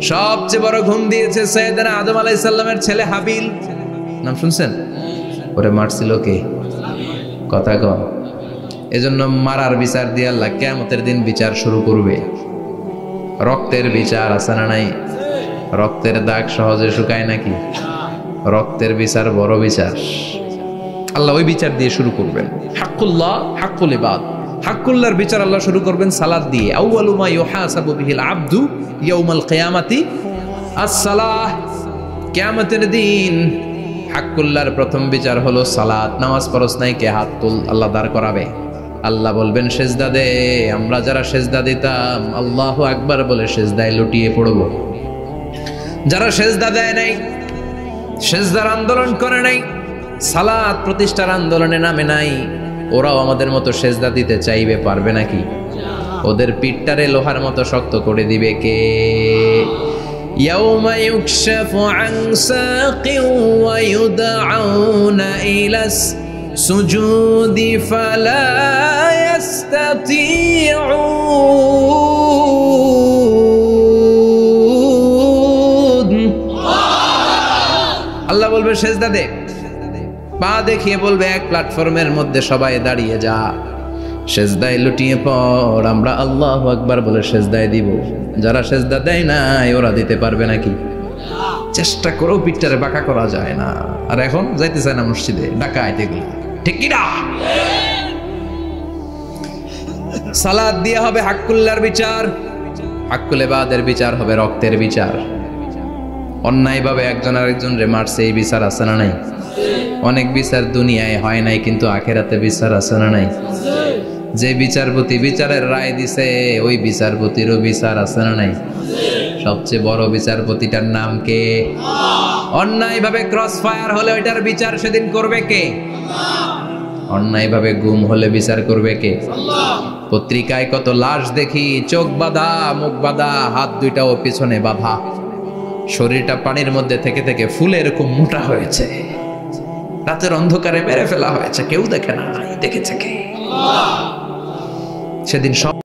সবচেয়ে বড় ঘুম দিয়েছে সাইয়েদনা আদম আলাইহিস সালামের ছেলে হাবিল। নাম শুনছেন? ওরে মারছিল কে? কথা কন। এজন্য মারার বিচার দিয়ে আল্লাহ কিয়ামতের দিন বিচার শুরু করবে। রক্তের বিচার আছে না নাই? রক্তের দাগ সহজে শুকায় নাকি? রক্তের বিচার বড় বিচার। আল্লাহ ওই বিচার দিয়ে শুরু করবেন। হাক্কুল্লাহ, হাক্কুল ইবাদ। হাক্কুল্লাহর বিচার আল্লাহ শুরু করবেন সালাত দিয়ে। আউয়ালু মা ইউহাসাবু বিহিল আবদু ইয়াউমাল কিয়ামাতি আস-সালাহ। কিয়ামতের দিন হাক্কুল্লাহর প্রথম বিচার হলো সালাত। নামাজ পড়স নাই কে? হাত তুল। আল্লাহ দাঁড় করাবে। আল্লাহ বলবেন সেজদা দে। আমরা যারা সেজদা দিতাম আল্লাহু আকবার বলে সেজদায় লুটিয়ে পড়ব। যারা সেজদা দেয় নাই, সেজদার আন্দোলন করে নাই, সালাত প্রতিষ্ঠার আন্দোলনে নামে নাই, ওরাও আমাদের মতো সেজদা দিতে চাইবে, পারবে নাকি? ওদের পিঠটারে লোহার মতো শক্ত করে দিবে কে? ইয়াউমা ইউকশাফু আন সাকিন ওয়া ইউদআউনা ইলাস সুজুদি ফালা ইয়াস্তাতিউন। আল্লাহ বলবে সেজদা দে, পা দেখিয়ে বলবে এক প্ল্যাটফর্মের মধ্যে সবাই দাঁড়িয়ে যা, সেজদায় লুটিয়ে পড়। আমরা আল্লাহু আকবার বলে সেজদায় দিব। যারা সেজদা দেয় নাই ওরা দিতে পারবে নাকি? চেষ্টা করেও পিঠটারে বাঁকা করা যায় না। আর এখন যাইতে চায় না মসজিদে, ডাকাইতে এগুলো, ঠিক কি না? সালাত দিয়ে হবে হাক্কুল্লার বিচার, হাক্কুল ইবাদের বিচার হবে রক্তের বিচার। অন্যায়ভাবে একজন আরেকজন রে মারছে, এই বিচার আছে না নাই? অনেক বিচার দুনিয়ায় হয় নাই, কিন্তু আখেরাতে বিচার আছে না নাই? যে বিচারপতি বিচারের রায় দিছে ওই বিচারপতিরও বিচার আছে না নাই? সবচেয়ে বড় বিচারপতিটার নাম কে? অন্যায়ভাবে ক্রস ফায়ার হলে ওইটার বিচার সেদিন করবে কে? অন্যায়ভাবে গুম হলে বিচার করবে কে? পত্রিকায় কত লাশ দেখি, চোখ বাঁধা, মুখ বাঁধা, হাত দুইটাও পিছনে বাঁধা, শরীরটা পানির মধ্যে থেকে থেকে ফুলে এরকম মোটা হয়েছে, রাতের অন্ধকারে মেরে ফেলা হয়েছে, কেউ দেখে না, দেখেছে কে? সেদিন সব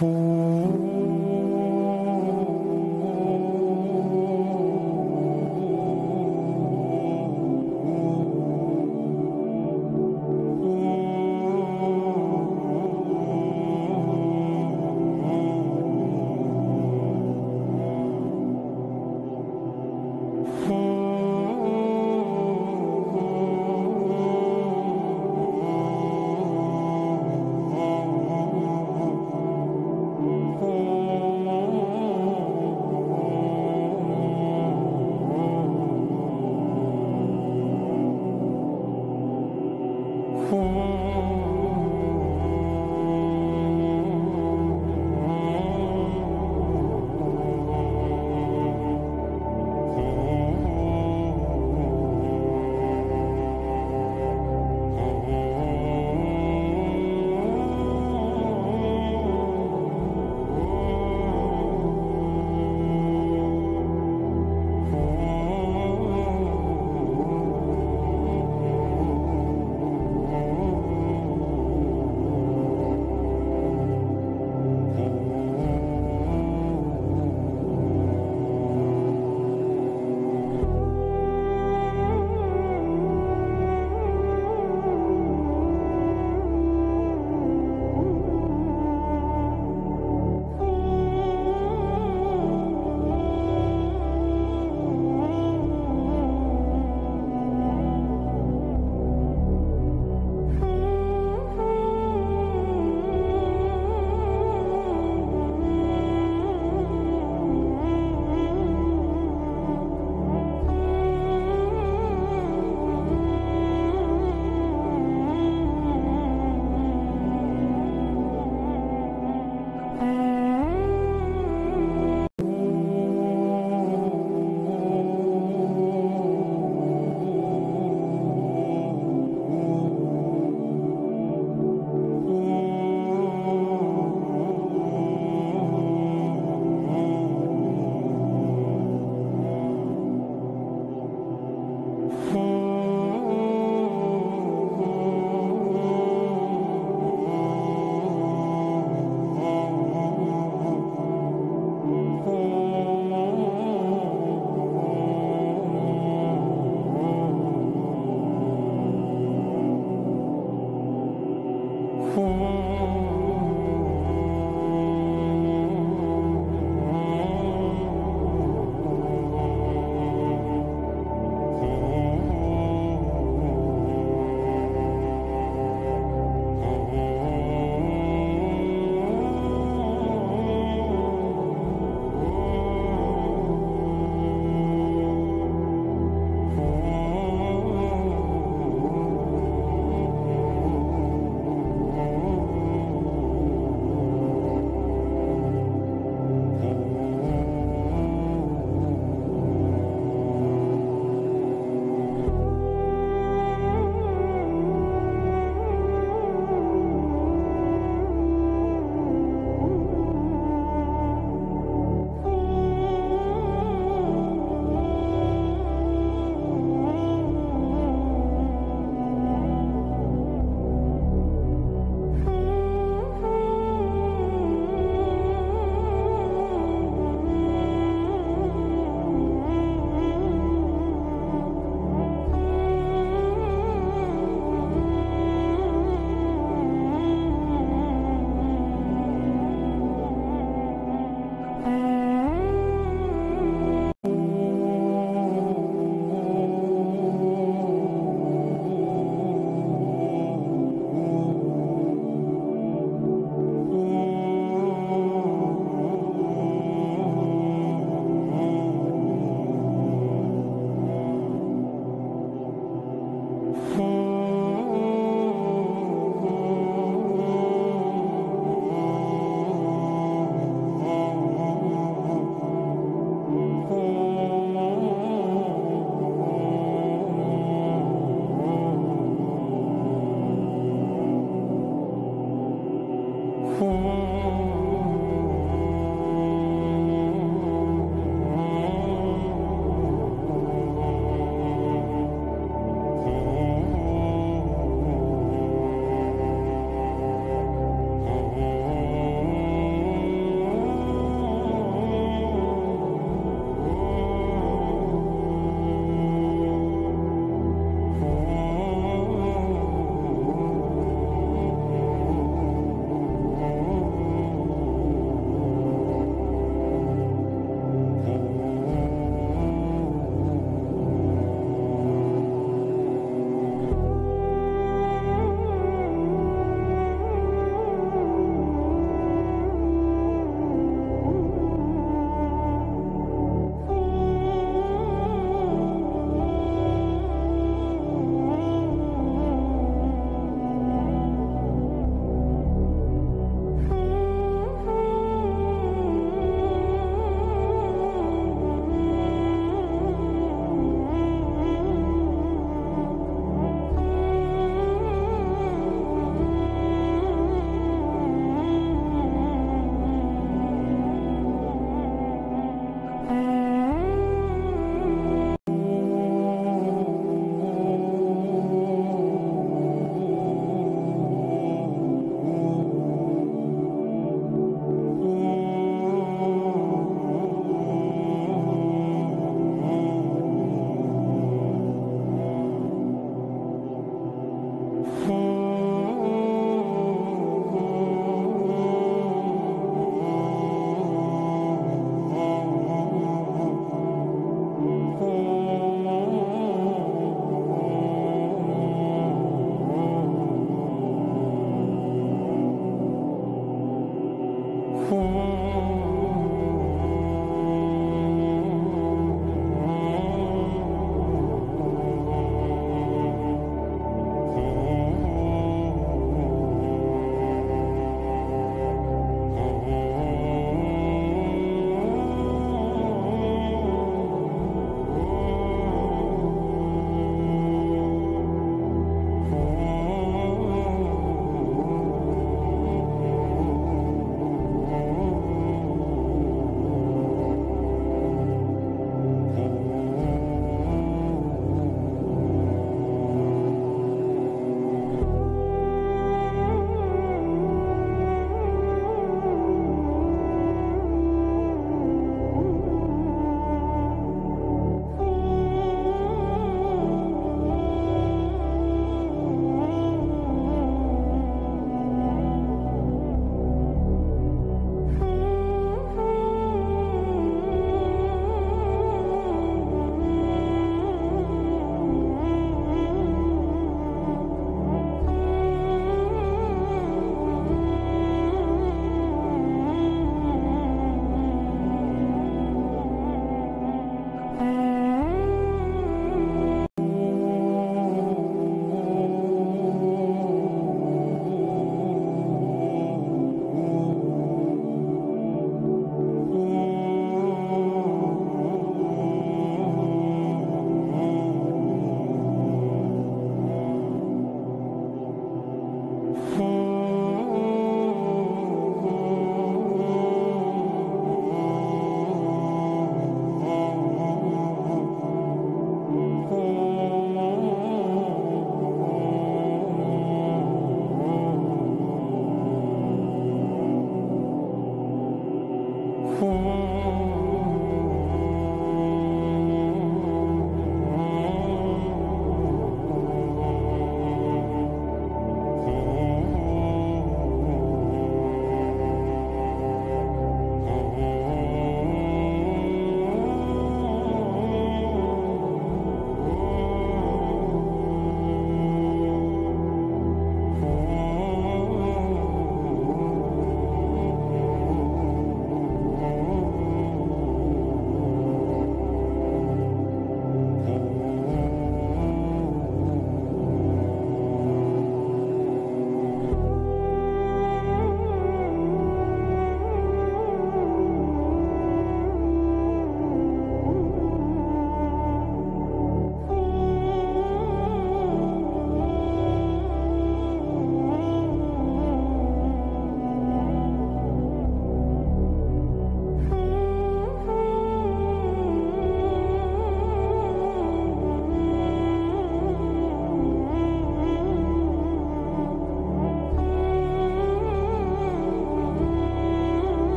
Oh